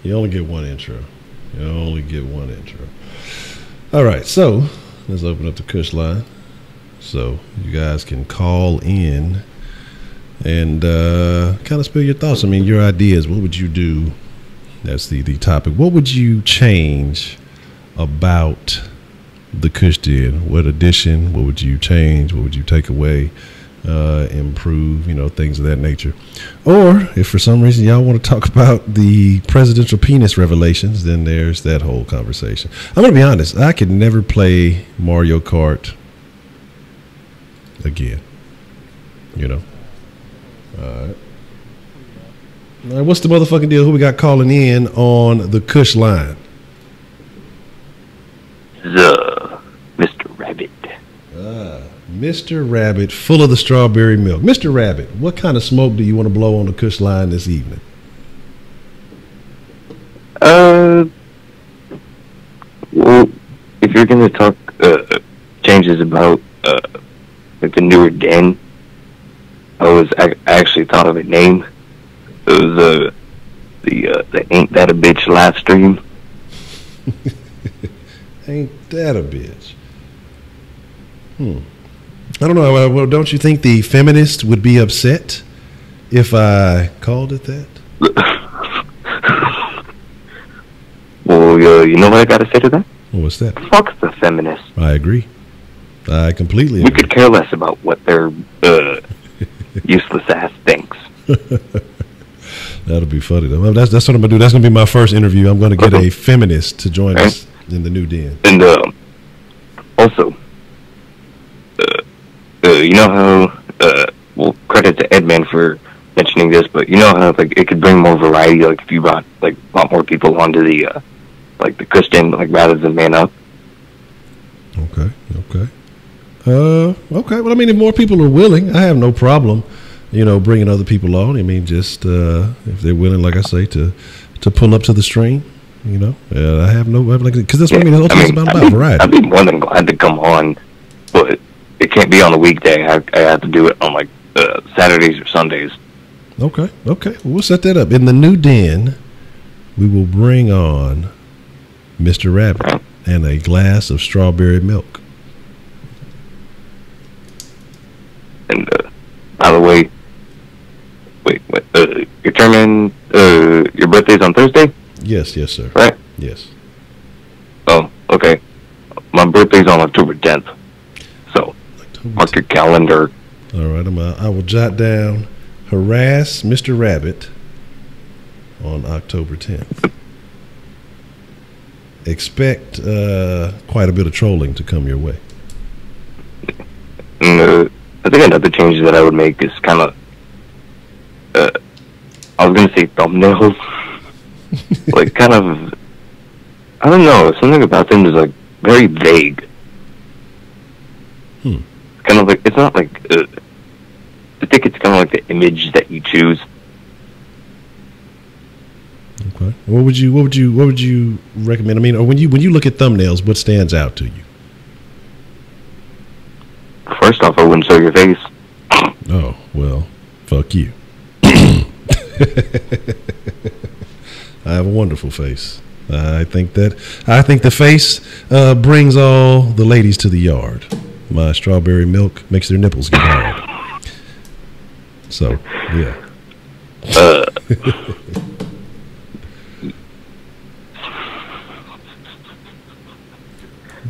You only get one intro. All right, so let's open up the Kushline so you guys can call in and kind of spill your thoughts. I mean, your ideas. What would you do? That's the topic. What would you change about the Kush Den? What addition? What would you change? What would you take away? Improve, things of that nature. Or if for some reason y'all want to talk about the presidential penis revelations, then there's that whole conversation. I'm gonna be honest, I could never play Mario Kart again. Alright, what's the motherfucking deal? Who we got calling in on the Kush line? Mr. Rabbit. Mr. Rabbit, full of the strawberry milk. Mr. Rabbit, what kind of smoke do you want to blow on the Kush line this evening? Well, if you're going to talk changes about like the newer den, I actually thought of a name. It was the Ain't That a Bitch live stream. Ain't that a bitch? I don't know. Well, don't you think the feminists would be upset if I called it that? Well, you know what I got to say to that? What's that? Fuck the feminists. I agree. I completely agree. We could care less about what their useless ass thinks. That'll be funny, though. Well, that's what I'm going to do. That's going to be my first interview. I'm going to get a feminist to join us in the new den. And also, you know how, well, credit to Edman for mentioning this, but you know how like it could bring more variety, like if you brought like a lot more people onto the like the Kush Den, like rather than Man Up. Okay. Well, I mean, if more people are willing, I have no problem, bringing other people on. I mean, just if they're willing, like I say, to pull up to the stream, I have no, because that's what it's about variety. I'd be more than glad to come on, but it can't be on a weekday. I have to do it on like Saturdays or Sundays. Okay. Well, we'll set that up. In the new den, we will bring on Mr. Rabbit and a glass of strawberry milk. And by the way, wait, your birthday's on Thursday? Yes, sir. Right? Yes. Oh, okay. My birthday's on October 10th. So, mark your calendar. All right, I will jot down harass Mr. Rabbit on October 10th. Expect quite a bit of trolling to come your way. I think another change that I would make is kind of, I was gonna say thumbnails, like kind of, I don't know, something about them is like very vague. Kind of like, it's not like, I think it's kind of like the image that you choose. Okay. What would you recommend? I mean, or when you look at thumbnails, what stands out to you? First off, I wouldn't show your face. Oh, well, fuck you. I have a wonderful face. I think the face brings all the ladies to the yard. My strawberry milk makes their nipples get hard. So, yeah.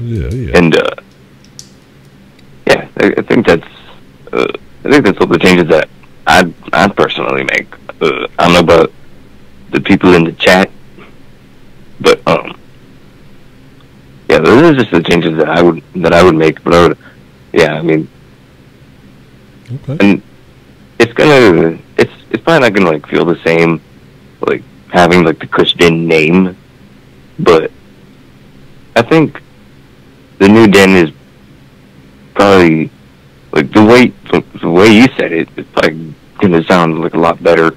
Yeah. And yeah, I think that's all the changes that I'd personally make. I don't know about the people in the chat, but yeah, those are just the changes that I would make. But I would, yeah, I mean, okay. And it's probably not gonna like feel the same, like having like the Kush Den name, but I think the new den is probably like the way you said it. It's probably gonna sound like a lot better.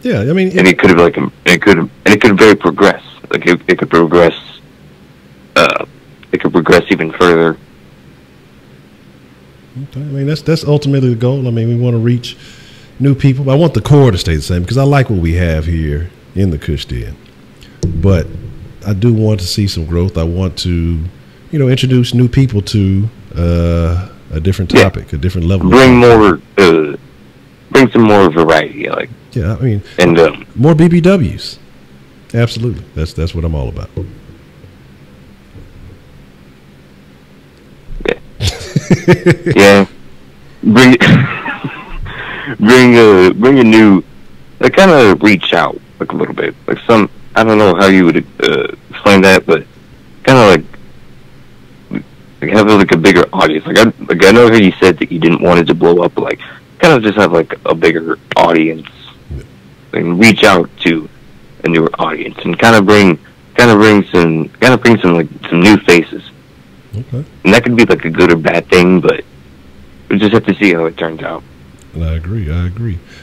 Yeah, I mean, and it could very progress. Like it could progress. It could progress even further. Okay. I mean, that's ultimately the goal. I mean, we want to reach new people. I want the core to stay the same because I like what we have here in the Kush Den, but I do want to see some growth. I want to, introduce new people to a different topic, a different level. Bring some more variety. Like, yeah, I mean, and more BBWs. Absolutely, that's what I'm all about. Yeah, bring a new, like, kind of reach out like a little bit, like some, I don't know how you would explain that, but kind of like have like a bigger audience. Like I know how you said that you didn't want it to blow up, but like kind of just have like a bigger audience and reach out to a newer audience and kind of bring some like some new faces. Okay. And that could be like a good or bad thing, but we just have to see how it turns out. And I agree.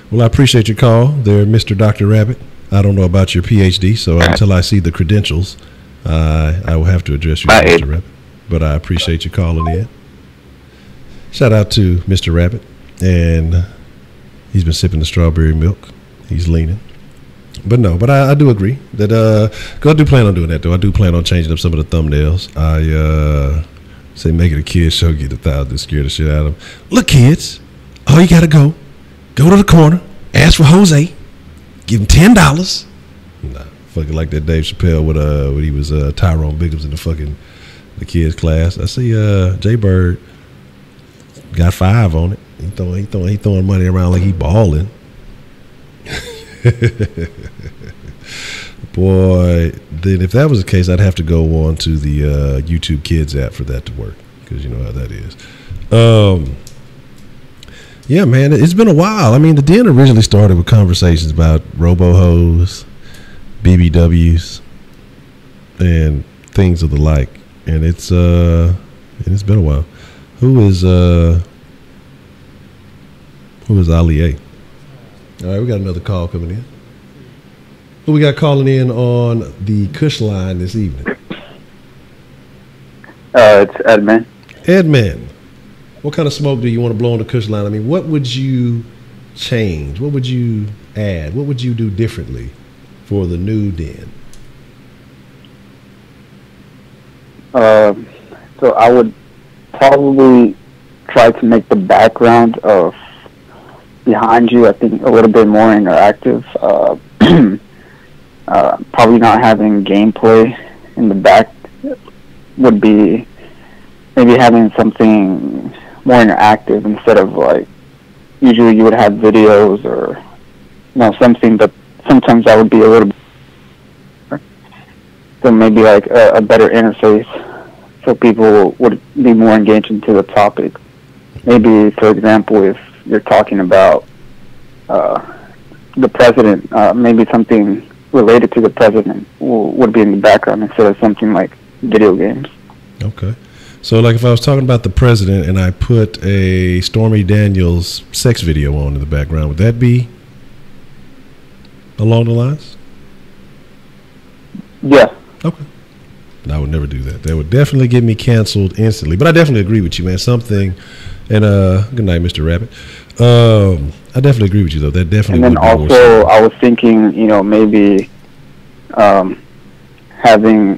Well, I appreciate your call there, Mr. Dr. Rabbit. I don't know about your PhD, so until I see the credentials, I will have to address you, Mr. Rabbit. But I appreciate you calling in. Shout out to Mr. Rabbit. And he's been sipping the strawberry milk. He's leaning. But I do agree that cause I do plan on doing that though. I do plan on changing up some of the thumbnails. I say make it a kid show, get 1,000 to scare the shit out of them. Look, kids, all you gotta go to the corner, ask for Jose, give him $10. Nah, fucking like that Dave Chappelle when he was Tyrone Biggums in the kids class. I see Jay Bird got 5 on it. He throwing money around like he balling. Boy, then if that was the case, I'd have to go on to the YouTube Kids app for that to work, because you know how that is. Yeah, man, it's been a while. I mean, the Den originally started with conversations about robo-hoes, BBWs, and things of the like, and it's been a while. Who is Ali A? All right, we got another call coming in. Who we got calling in on the Kushline this evening? It's Edmund. Edmund, what kind of smoke do you want to blow on the Kushline? I mean, what would you change? What would you add? What would you do differently for the new Den? So I would probably try to make the background of behind you, I think, a little bit more interactive. Probably not having gameplay in the back would be maybe having something more interactive instead of like usually you would have videos or something, but sometimes that would be a little bit, so maybe like a better interface so people would be more engaged into the topic. maybe, for example, if you're talking about the president, maybe something related to the president would be in the background instead of something like video games. Okay. So, like, if I was talking about the president and I put a Stormy Daniels sex video on in the background, would that be along the lines? Yeah. Okay. I would never do that. That would definitely get me canceled instantly. But I definitely agree with you, man. Something, and good night, Mr. Rabbit. I definitely agree with you, though. That definitely. And then also, I was thinking, maybe having,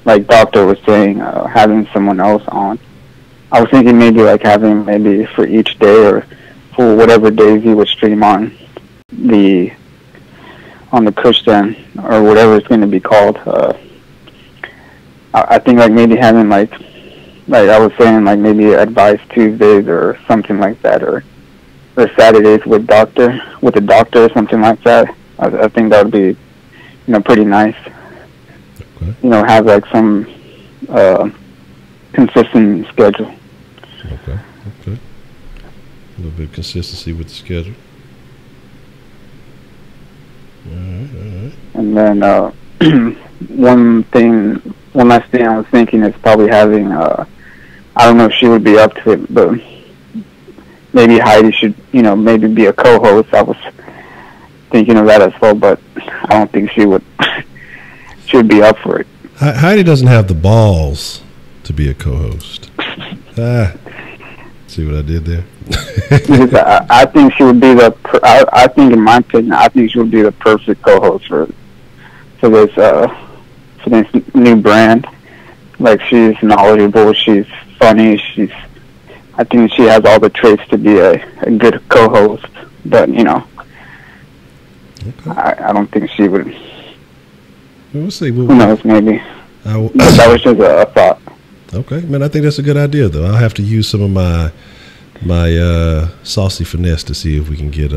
like Doctor was saying, having someone else on. I was thinking maybe like having maybe for each day or for whatever days he would stream on the Kush Den or whatever it's going to be called. I think like maybe having like I was saying, like maybe Advice Tuesdays or something like that, or Saturdays with the doctor or something like that. I think that would be pretty nice. Okay. Have like some consistent schedule. Okay. A little bit of consistency with the schedule. All right. And then one last thing I was thinking is probably having, I don't know if she would be up to it, but maybe Heidi should, maybe be a co-host. I was thinking of that as well, but I don't think she would be up for it. Heidi doesn't have the balls to be a co-host. See what I did there? Because I think she would be I think, in my opinion, I think she would be the perfect co-host for this new brand. Like, she's knowledgeable, she's funny, I think she has all the traits to be a good co-host. But Okay. I don't think she would. We'll see. Who knows? Maybe. That was just a thought. Okay, man. I think that's a good idea, though. I'll have to use some of my saucy finesse to see if we can get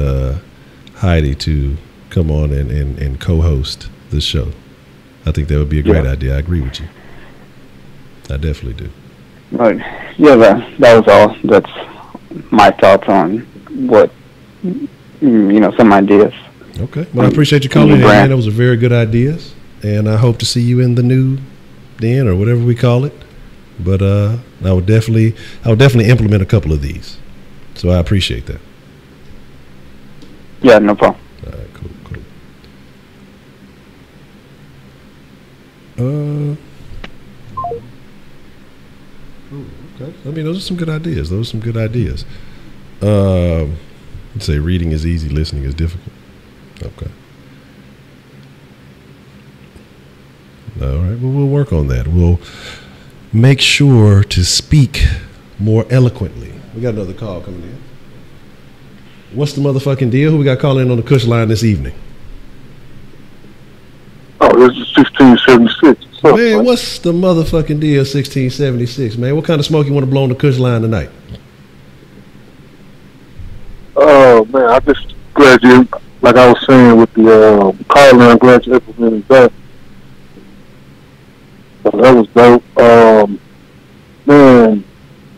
Heidi to come on and co-host this show. I think that would be a great idea. I agree with you. I definitely do. But yeah, that was all. That's my thoughts on what some ideas. Okay. Well, I appreciate you calling in, man. Those are very good ideas, and I hope to see you in the new den or whatever we call it. But I would definitely implement a couple of these. So I appreciate that. Yeah, no problem. All right, cool. Okay. I mean, those are some good ideas. You'd say reading is easy, listening is difficult. Okay. All right. Well, we'll work on that. We'll make sure to speak more eloquently. We got another call coming in. What's the motherfucking deal? Who we got calling in on the Kushline this evening? Oh, this is 1676. Man, what's the motherfucking deal, 1676, man? What kind of smoke you want to blow on the Kushline tonight? Oh, man, I just glad you, like I was saying with the call-in, I'm glad you implemented that. That was dope. Man,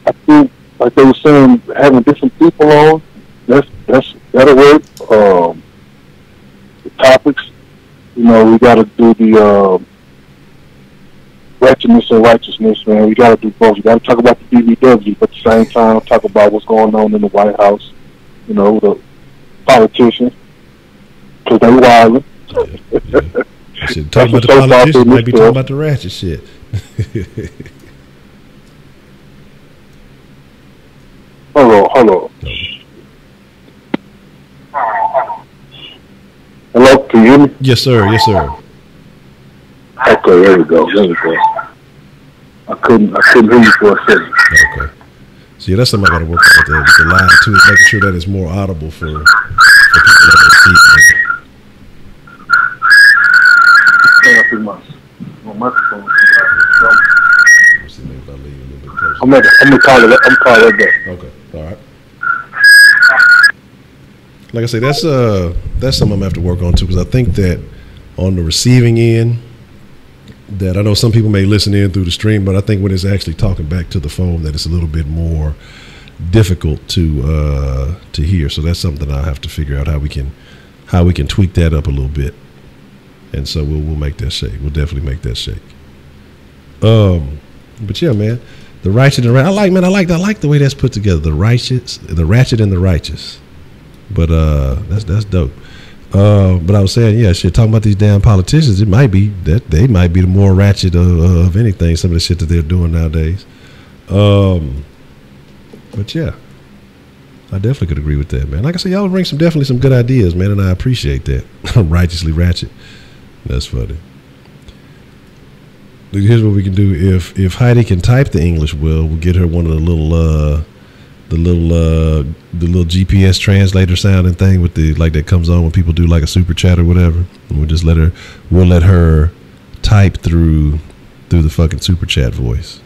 I think, like they were saying, having different people on, that'll work. The topics, we got to do the wretchedness and righteousness, man. We got to do both. We got to talk about the BBW, but at the same time, talk about what's going on in the White House. The politicians, because they wildin'. Yeah. Shit, talk about the politicians, might be talking about the ratchet shit. Hold on. Hello, can you hear me? Yes, sir. Okay, there we go. I couldn't hear you for a second. Okay. See, that's something I got to work on with the line too, is making sure that it's more audible for people that are receiving it. My microphone. I'm gonna call it back. Okay, all right. Like I say, that's something I'm gonna have to work on too, because I think that on the receiving end, that I know some people may listen in through the stream, but I think when it's actually talking back to the phone, that it's a little bit more difficult to hear. So that's something I'll have to figure out how we can tweak that up a little bit. And so we'll make that shake. We'll definitely make that shake. But yeah, man, the righteous and I like the way that's put together. The righteous, the ratchet, and the righteous. But that's dope. But I was saying, yeah, shit. Talking about these damn politicians, it might be that they might be the more ratchet of anything. Some of the shit that they're doing nowadays. But yeah, I definitely could agree with that, man. Like I said, y'all bring definitely some good ideas, man, and I appreciate that. Righteously ratchet. That's funny. Here's what we can do. If Heidi can type the English well, we'll get her one of the little GPS translator sounding thing with the like that comes on when people do like a super chat or whatever. And we'll let her type through the fucking super chat voice.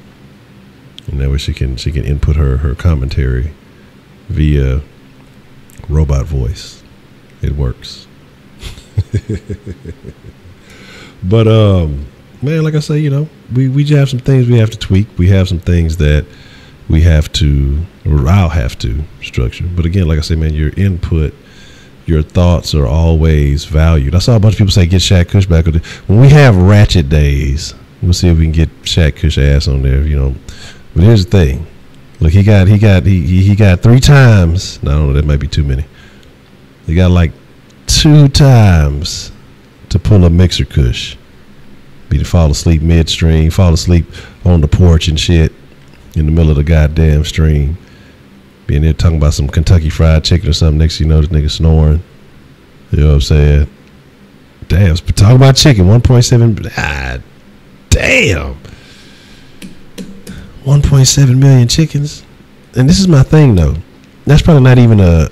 And that way she can input her commentary via robot voice. It works. But man, like I say, you know, we have some things we have to tweak. We have some things that we have to, or I'll have to structure. But again, like I say, man, your input, your thoughts are always valued. I saw a bunch of people say get Shaq Kush back. When we have ratchet days, we'll see if we can get Shaq Kush ass on there, you know. But here's the thing. Look, he got 3 times. No, I don't know, that might be too many. He got like 2 times to pull a mixer Kush. Be to fall asleep midstream, fall asleep on the porch and shit in the middle of the goddamn stream. Being there talking about some Kentucky Fried Chicken or something. Next thing you know, this nigga snoring. You know what I'm saying? Damn, talking about chicken, 1.7. Ah, damn. 1.7 million chickens. And this is my thing, though. That's probably not even a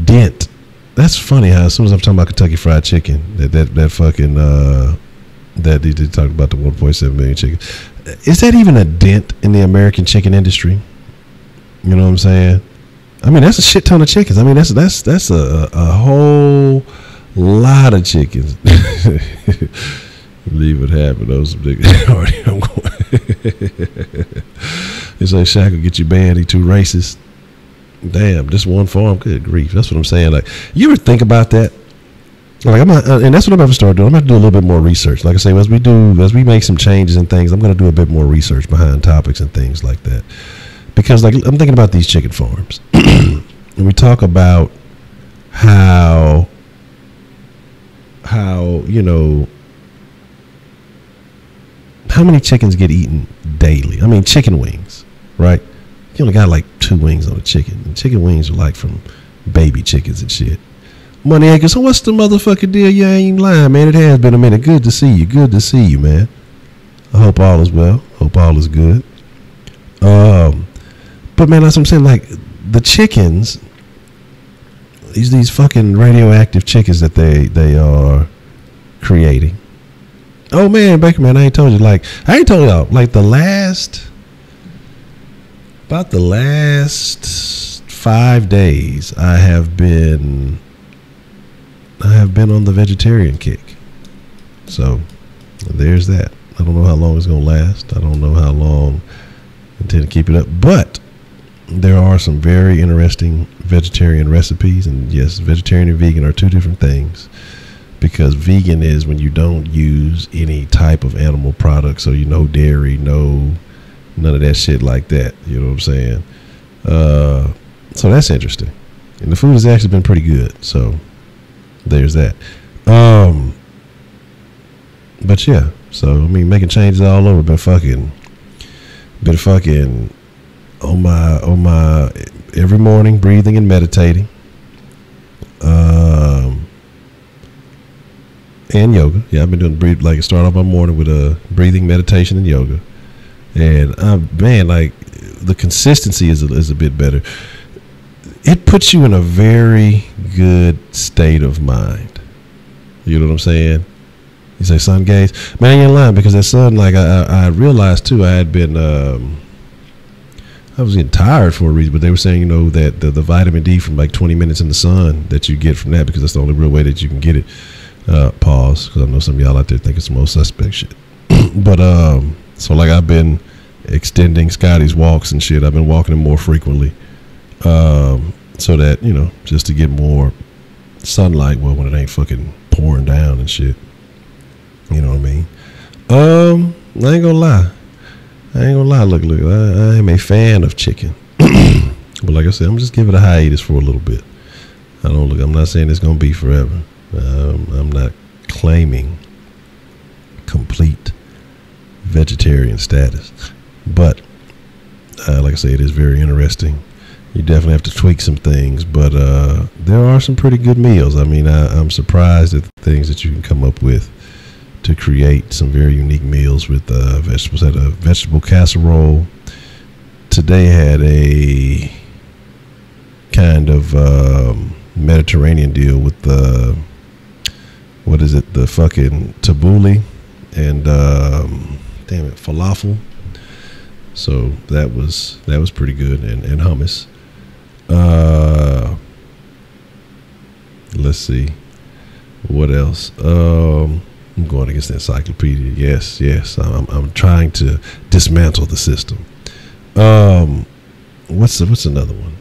dent. That's funny how as soon as I'm talking about Kentucky Fried Chicken, that fucking that they talk about the 1.7 million chicken. Is that even a dent in the American chicken industry? You know what I'm saying? I mean, that's a shit ton of chickens. I mean, that's a whole lot of chickens. Leave it happen. Those big. Already, I'm going. It's like Shaq will get you banned. He too racist. Damn, just one farm. Good grief. That's what I'm saying. Like, you ever think about that? Like, and that's what I'm going to start doing. I'm going to do a little bit more research. Like I say, as we make some changes and things, I'm going to do a bit more research behind topics and things like that. Because, like, I'm thinking about these chicken farms, and we talk about how you know, how many chickens get eaten daily. I mean, chicken wings, right? You only got like 2 wings on a chicken. And chicken wings are like from baby chickens and shit. Money Acres, so what's the motherfucking deal? You ain't lying, man. It has been a minute. Good to see you. Good to see you, man. I hope all is well. Hope all is good. But man, that's what I'm saying. Like, the chickens, these fucking radioactive chickens that they are creating. Oh man, Baker man, I ain't told you. Like, I ain't told y'all. Like, about the last 5 days, I have been on the vegetarian kick. So there's that. I don't know how long it's gonna last. I don't know how long I intend to keep it up. But there are some very interesting vegetarian recipes, and yes, vegetarian and vegan are 2 different things. Because vegan is when you don't use any type of animal products, so no dairy, none of that shit like that. You know what I'm saying? So that's interesting. And the food has actually been pretty good. So there's that. But yeah, so I mean, making changes all over. Been fucking on my every morning, breathing and meditating. And yoga. Yeah, I've been doing like start off my morning with breathing, meditation, and yoga. And man, like, the consistency is a bit better. It puts you in a very good state of mind. You know what I'm saying? You say sun gaze, man, you ain't lying, because that sun, like, I realized too, I had been I was getting tired for a reason, but they were saying, you know, that the vitamin D from like 20 minutes in the sun that you get from that, because that's the only real way that you can get it. Pause, because I know some of y'all out there think it's the most suspect shit. But so, like, I've been extending Scotty's walks and shit. I've been walking him more frequently, So that, you know, just to get more sunlight, well, when it ain't fucking pouring down and shit. You know what I mean? I ain't gonna lie. Look, I am a fan of chicken. But like I said, I'm just giving it a hiatus for a little bit. I'm not saying it's gonna be forever. I'm not claiming complete vegetarian status. But like I say, it is very interesting. You definitely have to tweak some things, but there are some pretty good meals. I mean, I'm surprised at the things that you can come up with to create some very unique meals with vegetables. Had a vegetable casserole. Today had a kind of Mediterranean deal with the the fucking tabbouleh and falafel. So that was pretty good, and hummus. Let's see what else. I'm going against the encyclopedia. Yes. I'm trying to dismantle the system. What's another one?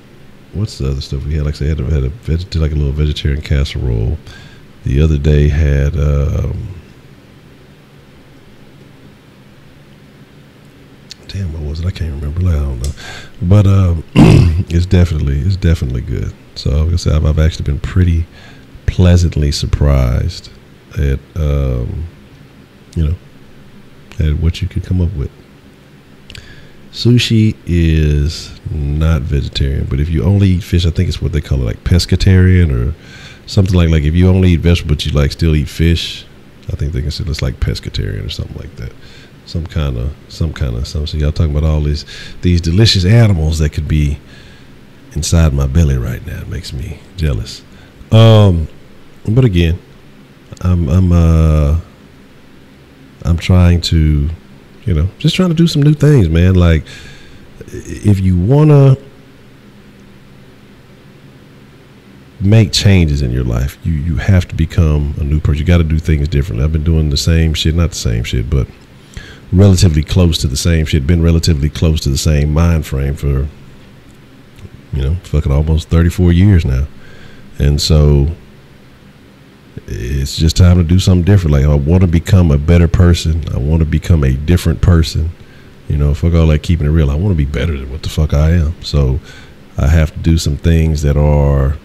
What's the other stuff we had? Like I said, had a little vegetarian casserole. The other day had damn, what was it? I can't remember. I don't know. But it's definitely good. So like I said, I've actually been pretty pleasantly surprised at at what you could come up with. Sushi is not vegetarian, but if you only eat fish, I think it's what they call it, like pescatarian or something like if you only eat vegetables but you like still eat fish, I think they consider it's like pescatarian or something like that. Some kind of something. So y'all talking about all these delicious animals that could be inside my belly right now. It makes me jealous. But again, I'm trying to, just trying to do some new things, man. Like, if you wanna make changes in your life, you have to become a new person. You got to do things differently. I've been doing the same shit, not the same shit, but relatively close to the same shit. Been relatively close to the same mind frame for, fucking almost 34 years now, and so it's just time to do something different. Like, I want to become a better person. I want to become a different person. Fuck all that keeping it real. I want to be better than what the fuck I am. So I have to do some things that are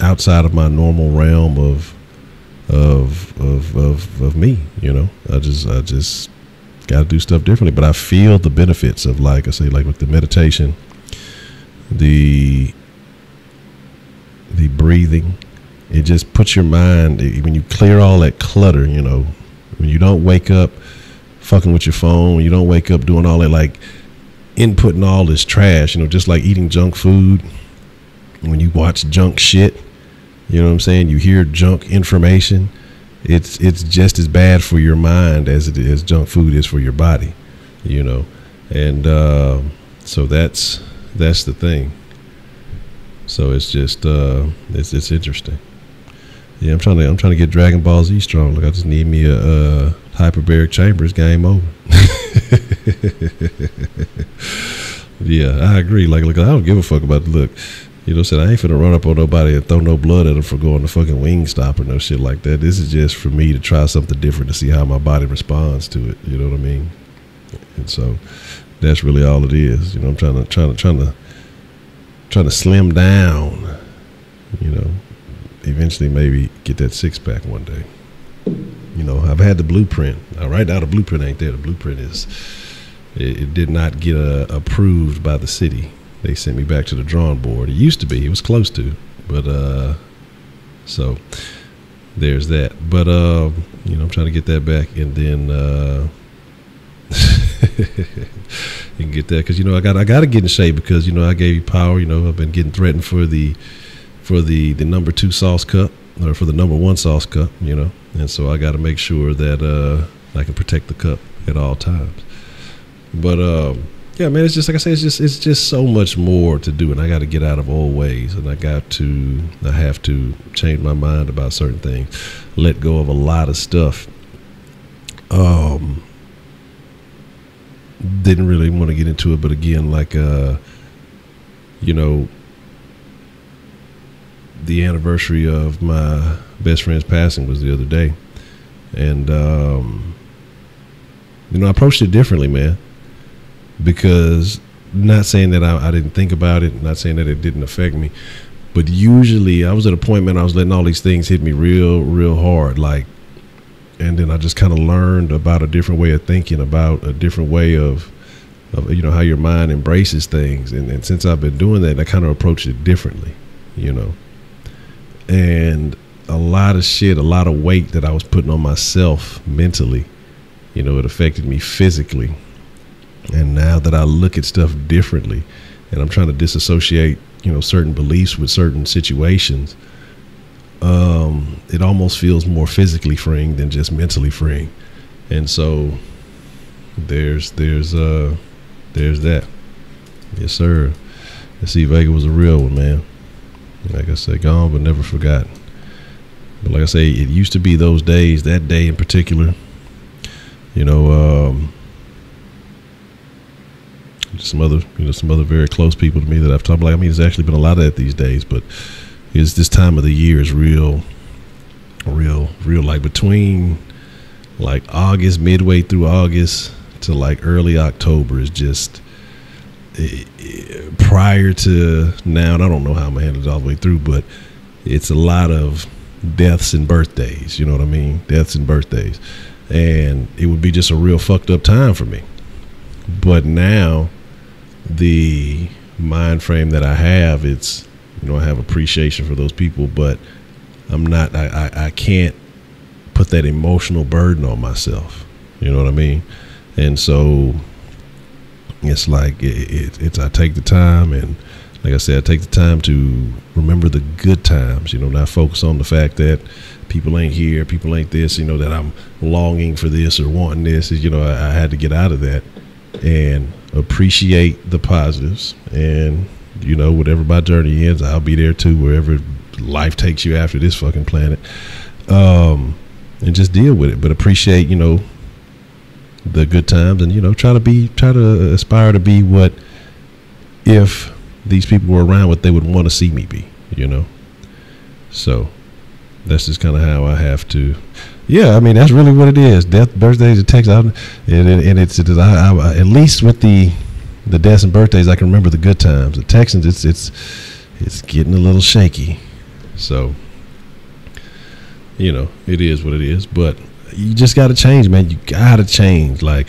outside of my normal realm of me. I just got to do stuff differently. But I feel the benefits of, like I say, like with the meditation, the breathing. It just puts your mind, when you clear all that clutter, when you don't wake up fucking with your phone, when you don't wake up doing all that, like inputting all this trash, just like eating junk food. When you watch junk shit, you know what I'm saying? You hear junk information. It's just as bad for your mind as junk food is for your body, and so that's the thing. So it's just it's interesting. Yeah, I'm trying to get Dragon Ball Z strong. Look, I just need me a hyperbaric chambers. Game over. Yeah, I agree. Like, look, I don't give a fuck about the look. I ain't finna run up on nobody and throw no blood at them for going to fucking Wingstop or no shit like that. This is just for me to try something different to see how my body responds to it. You know what I mean? And so that's really all it is. I'm trying to slim down. Eventually maybe get that 6-pack one day. I've had the blueprint. Right now the blueprint ain't there. The blueprint it did not get approved by the city. They sent me back to the drawing board. It used to be. It was close to. But so there's that. But I'm trying to get that back, and then you can get that, because I got to get in shape, because I gave you power. I've been getting threatened for the number 2 sauce cup, or for the number 1 sauce cup, and so I got to make sure that I can protect the cup at all times. But yeah, man, it's just like I say, it's just so much more to do, and I got to get out of old ways, and I have to change my mind about certain things, let go of a lot of stuff. Didn't really want to get into it, but again, like you know, the anniversary of my best friend's passing was the other day. And, you know, I approached it differently, man, because not saying that I didn't think about it, not saying that it didn't affect me, but usually I was at a point, man, I was letting all these things hit me real hard, like, and then I just kind of learned about a different way of thinking, about a different way of you know, how your mind embraces things. And since I've been doing that, I kind of approached it differently, you know. And a lot of shit, a lot of weight that I was putting on myself mentally, you know, it affected me physically. And now that I look at stuff differently and I'm trying to disassociate, you know, certain beliefs with certain situations, it almost feels more physically freeing than just mentally freeing. And so there's that. Yes, sir. I see Vega was a real one, man. Like I said, gone but never forgotten. But like I say, it used to be those days, that day in particular, you know, some other very close people to me that I've talked about. I mean, there's actually been a lot of that these days, but it's this time of the year is real, like between like August, midway through August to like early October is just prior to now. And I don't know how I'm gonna handle it all the way through, but it's a lot of deaths and birthdays. You know what I mean? Deaths and birthdays. And it would be just a real fucked up time for me. But now the mind frame that I have, it's, you know, I have appreciation for those people, but I can't put that emotional burden on myself. You know what I mean? And so it's like it's I take the time, and like I said, I take the time to remember the good times, you know, not focus on the fact that people ain't here, people ain't this, you know, that I'm longing for this or wanting this. You know, I had to get out of that and appreciate the positives. And, you know, whatever my journey ends, I'll be there too, wherever life takes you after this fucking planet. And just deal with it, but appreciate, you know, the good times, and, you know, try to aspire to be what, if these people were around, what they would want to see me be, you know. So that's just kind of how I have to. Yeah, I mean, that's really what it is. Death, birthdays, and texts, and it's I, at least with the deaths and birthdays, I can remember the good times. The Texans, it's getting a little shaky. So, you know, it is what it is. But you just got to change, man. You got to change, like.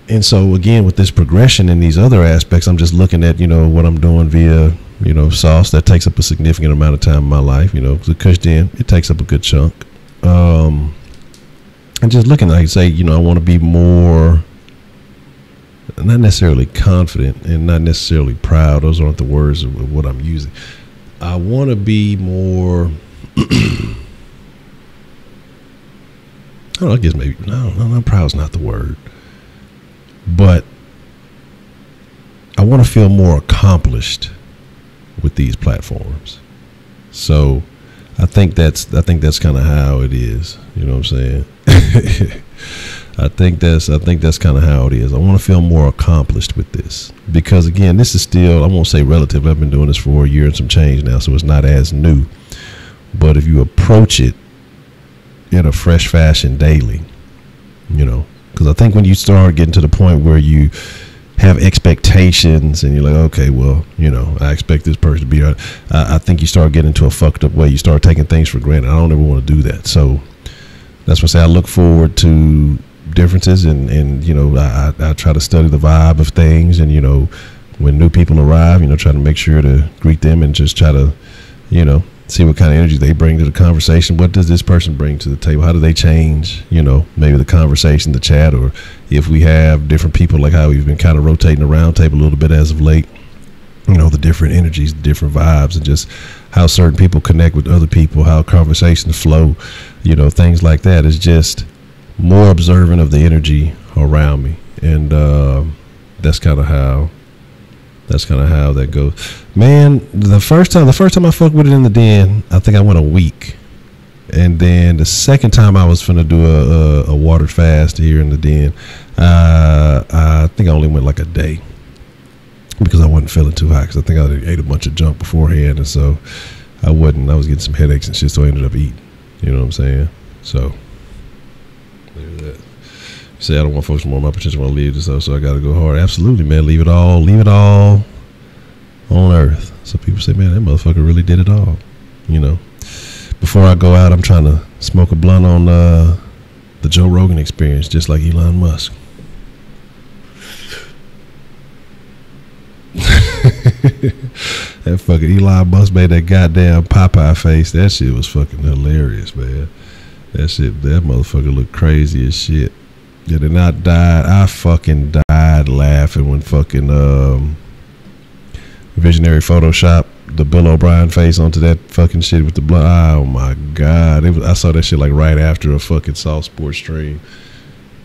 And so again, with this progression and these other aspects, I'm just looking at, you know, what I'm doing via, you know, sauce. That takes up a significant amount of time in my life. You know, the Kush Den, it takes up a good chunk. And just looking, like I say, you know, I want to be more, not necessarily confident and not necessarily proud. Those aren't the words of what I'm using. I want to be more, I don't know, I guess maybe, no, proud's not the word. But I want to feel more accomplished with these platforms. So I think that's kind of how it is. You know what I'm saying? I think that's kind of how it is. I want to feel more accomplished with this, because again, this is still, I won't say relative. I've been doing this for a year and some change now, so it's not as new. But if you approach it in a fresh fashion daily, you know, because I think when you start getting to the point where you have expectations and you're like, okay, well, you know, I expect this person to be, I think you start getting into a fucked up way. You start taking things for granted. I don't ever want to do that. So that's why I say I look forward to differences, and you know, I try to study the vibe of things, and, you know, when new people arrive, you know, try to make sure to greet them and just try to, you know, see what kind of energy they bring to the conversation. What does this person bring to the table? How do they change, you know, maybe the conversation, the chat, or if we have different people, like how we've been kind of rotating the round table a little bit as of late, you know, the different energies, the different vibes, and just how certain people connect with other people, how conversations flow, you know, things like that. Is just more observant of the energy around me. And that's kind of how that goes. Man, the first time I fucked with it in the den, I think I went a week. And then the second time I was finna do a water fast here in the den, I think I only went like a day. because I wasn't feeling too high, because I think I ate a bunch of junk beforehand, and so I was getting some headaches and shit, so I ended up eating. You know what I'm saying? So there's that. You say I don't want to focus more on my potential, I want to leave this up, so I got to go hard. Absolutely, man. Leave it all on earth. So people say, man, that motherfucker really did it all. You know, before I go out, I'm trying to smoke a blunt on the Joe Rogan Experience, just like Elon Musk. That fucking Elon Musk made that goddamn Popeye face. That shit was fucking hilarious, man. That motherfucker looked crazy as shit. Yeah, then I fucking died laughing when fucking Visionary Photoshop the Bill O'Brien face onto that fucking shit with the blood. Oh my god, I saw that shit like right after a fucking Soft Sports stream.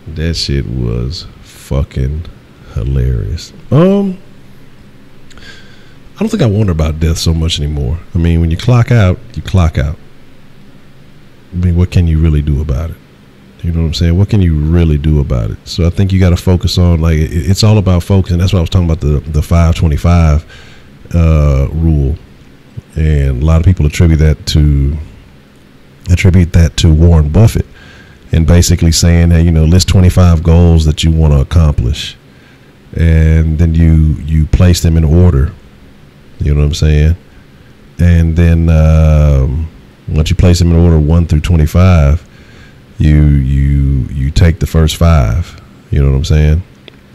That shit was fucking hilarious. I don't think I wonder about death so much anymore. I mean, when you clock out, you clock out. I mean, what can you really do about it? You know what I'm saying? What can you really do about it? So I think you got to focus on, like, it's all about focus, and that's what I was talking about, the 525 rule. And a lot of people attribute that to Warren Buffett, and basically saying that, you know, list 25 goals that you want to accomplish, and then you place them in order. You know what I'm saying? And then once you place them in order 1 through 25, you take the first 5. You know what I'm saying?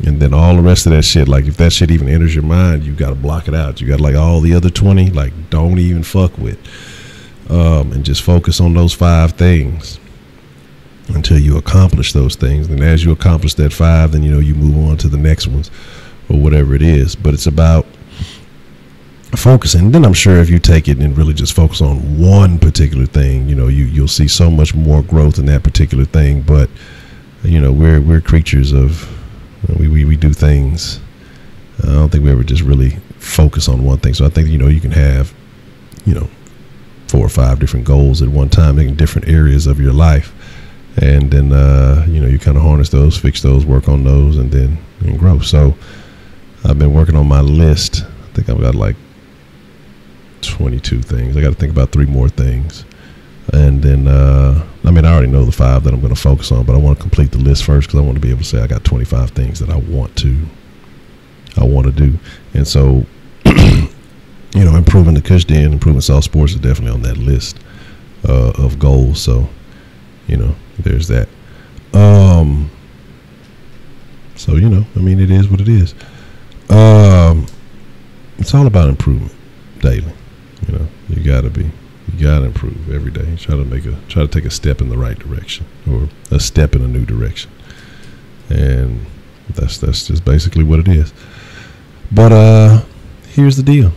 And then all the rest of that shit, like if that shit even enters your mind, you got to block it out. You got like all the other 20, like don't even fuck with, and just focus on those 5 things until you accomplish those things. And as you accomplish that 5, then, you know, you move on to the next ones or whatever it is. But it's about focusing. Then I'm sure if you take it and really just focus on one particular thing, you know, you'll see so much more growth in that particular thing. But you know, we're creatures of, we do things. I don't think we ever just really focus on one thing. So I think, you know, you can have, you know, 4 or 5 different goals at one time in different areas of your life, and then you know, you kind of harness those, fix those, work on those, and then grow. So I've been working on my list. I think I've got like 22 things. I got to think about 3 more things, and then I mean, I already know the 5 that I'm going to focus on, but I want to complete the list first, because I want to be able to say I got 25 things that I want to do. And so you know, improving the Kush Den, improving Soft Sports is definitely on that list of goals. So, you know, there's that. So, you know, I mean, it is what it is. It's all about improvement daily. You know, you gotta improve every day. Try to take a step in the right direction, or a step in a new direction. And that's just basically what it is. But here's the deal.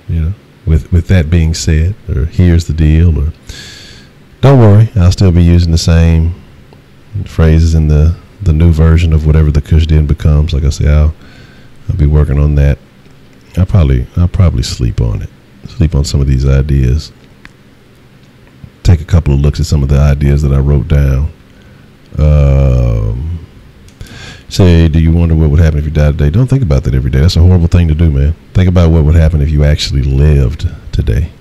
You know, with that being said, or here's the deal, or don't worry, I'll still be using the same phrases in the new version of whatever the Kush Den becomes. Like I say, I'll be working on that. I'll probably sleep on it. Sleep on some of these ideas. Take a couple of looks at some of the ideas that I wrote down. Say, do you wonder what would happen if you died today? Don't think about that every day. That's a horrible thing to do, man. Think about what would happen if you actually lived today.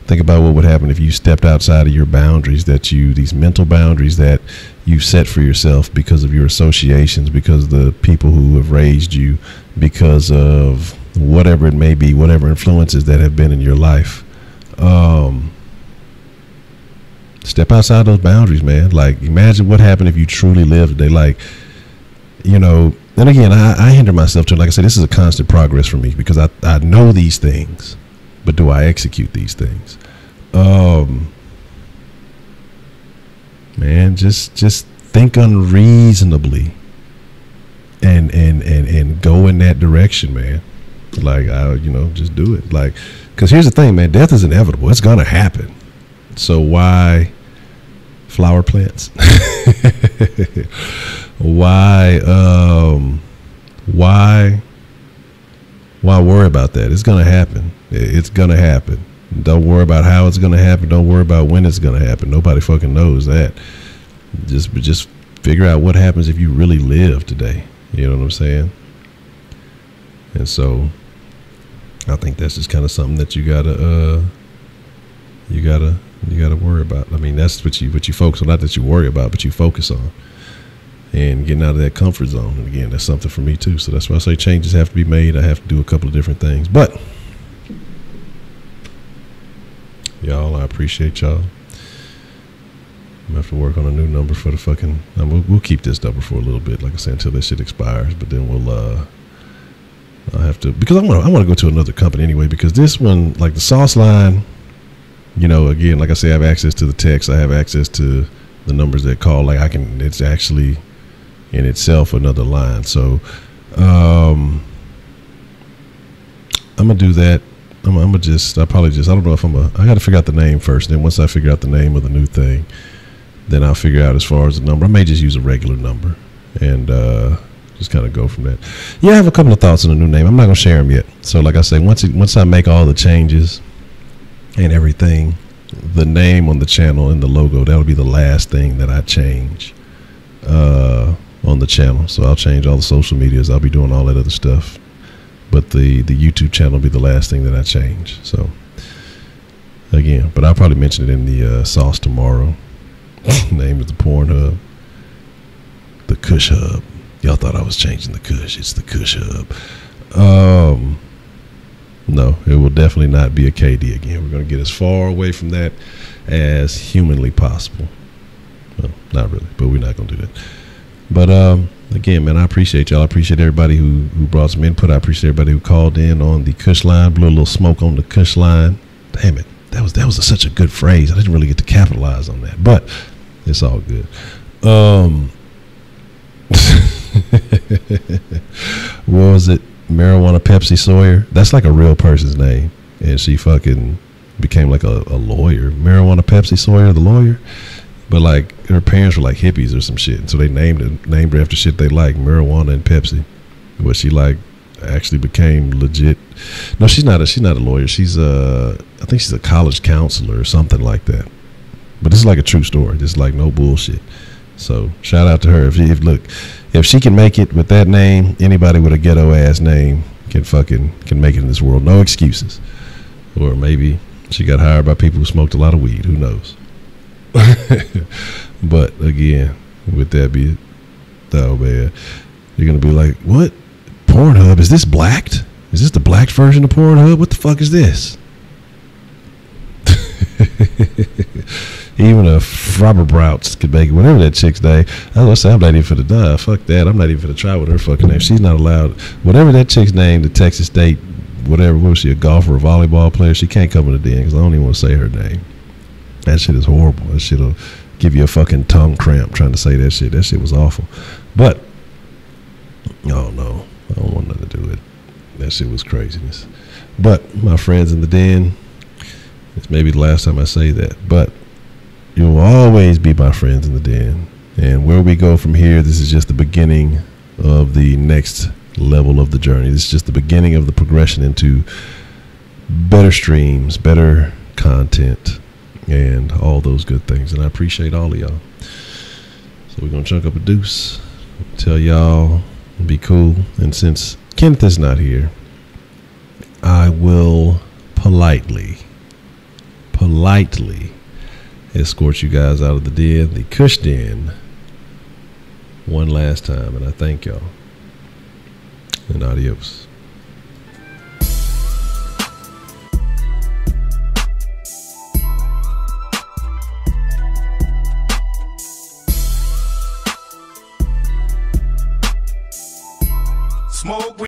Think about what would happen if you stepped outside of your boundaries, these mental boundaries that you set for yourself because of your associations, because of the people who have raised you, because of whatever it may be, whatever influences that have been in your life. Step outside those boundaries, man. Like, imagine what happened if you truly lived today. Like, you know, and again, I hinder myself to, like I said, this is a constant progress for me, because I know these things, but do I execute these things? Man, just think unreasonably and go in that direction, man. Like, you know, just do it. Like, because here's the thing, man, death is inevitable. It's gonna happen. So why flower plants? Why worry about that? It's gonna happen. It's gonna happen. Don't worry about how it's gonna happen. Don't worry about when it's gonna happen. Nobody fucking knows that. Just figure out what happens if you really live today. You know what I'm saying? And so I think that's just kind of something that you gotta worry about. I mean, that's what you focus on, not that you worry about, but you focus on. And getting out of that comfort zone. And again, that's something for me too. So that's why I say changes have to be made. I have to do a couple of different things. But y'all, I appreciate y'all. I'm gonna have to work on a new number for the fucking. We'll keep this number for a little bit, like I said, until this shit expires. But then we'll I'll have to, because I want to go to another company anyway. Because this one, like the sauce line, you know, again, like I say, I have access to the text. I have access to the numbers that call. Like I can. It's actually in itself another line. So I'm gonna do that. I don't know if I gotta figure out the name first. Then once I figure out the name of the new thing, then I'll figure out as far as the number. I may just use a regular number and just kind of go from that. Yeah, I have a couple of thoughts on the new name. I'm not gonna share them yet. So like I say, once I make all the changes and everything, the name on the channel and the logo, that'll be the last thing that I change on the channel. So I'll change all the social medias. I'll be doing all that other stuff. But the YouTube channel will be the last thing that I change. So again, but I'll probably mention it in the sauce tomorrow. Name is the Pornhub. The Kush Hub. Y'all thought I was changing the Kush. It's the Kush Hub. No, it will definitely not be a KD again. We're going to get as far away from that as humanly possible. Well, not really, but we're not going to do that. But again, man, I appreciate y'all. I appreciate everybody who brought some input. I appreciate everybody who called in on the Kushline. Blew a little smoke on the Kushline. Damn it, that was such a good phrase. I didn't really get to capitalize on that, but it's all good. What was it? Marijuana Pepsi Sawyer. That's like a real person's name, and she fucking became like a lawyer. Marijuana Pepsi Sawyer, the lawyer. But like her parents were like hippies or some shit, and so they named her after shit they like, marijuana and Pepsi. But she like actually became legit. No, she's not a lawyer. She's I think she's a college counselor or something like that. But this is like a true story. This is like no bullshit. So shout out to her. If she can make it with that name, anybody with a ghetto ass name can make it in this world. No excuses. Or maybe she got hired by people who smoked a lot of weed. Who knows? But again, with that be, oh man, you're gonna be like, what? Pornhub? Is this blacked? Is this the blacked version of Pornhub? What the fuck is this? Even a Robert Brouts could make it. Whatever that chick's name, I was gonna say, I'm not even finna die. Fuck that. I'm not even finna try with her fucking name. She's not allowed. Whatever that chick's name, the Texas State, whatever. What was she, a golfer or a volleyball player? She can't come in the den because I don't even want to say her name. That shit is horrible. That shit'll give you a fucking tongue cramp trying to say that shit. That shit was awful. But oh no, I don't want nothing to do with it. That shit was craziness. But my friends in the den, it's maybe the last time I say that, but you will always be my friends in the den. And where we go from here, this is just the beginning of the next level of the journey. This is just the beginning of the progression into better streams, better content, and all those good things. And I appreciate all of y'all. So we're going to chunk up a deuce, tell y'all be cool. And since Kenneth is not here, I will politely escort you guys out of the den, the Kush Den, one last time. And I thank y'all. And adios. Smoke.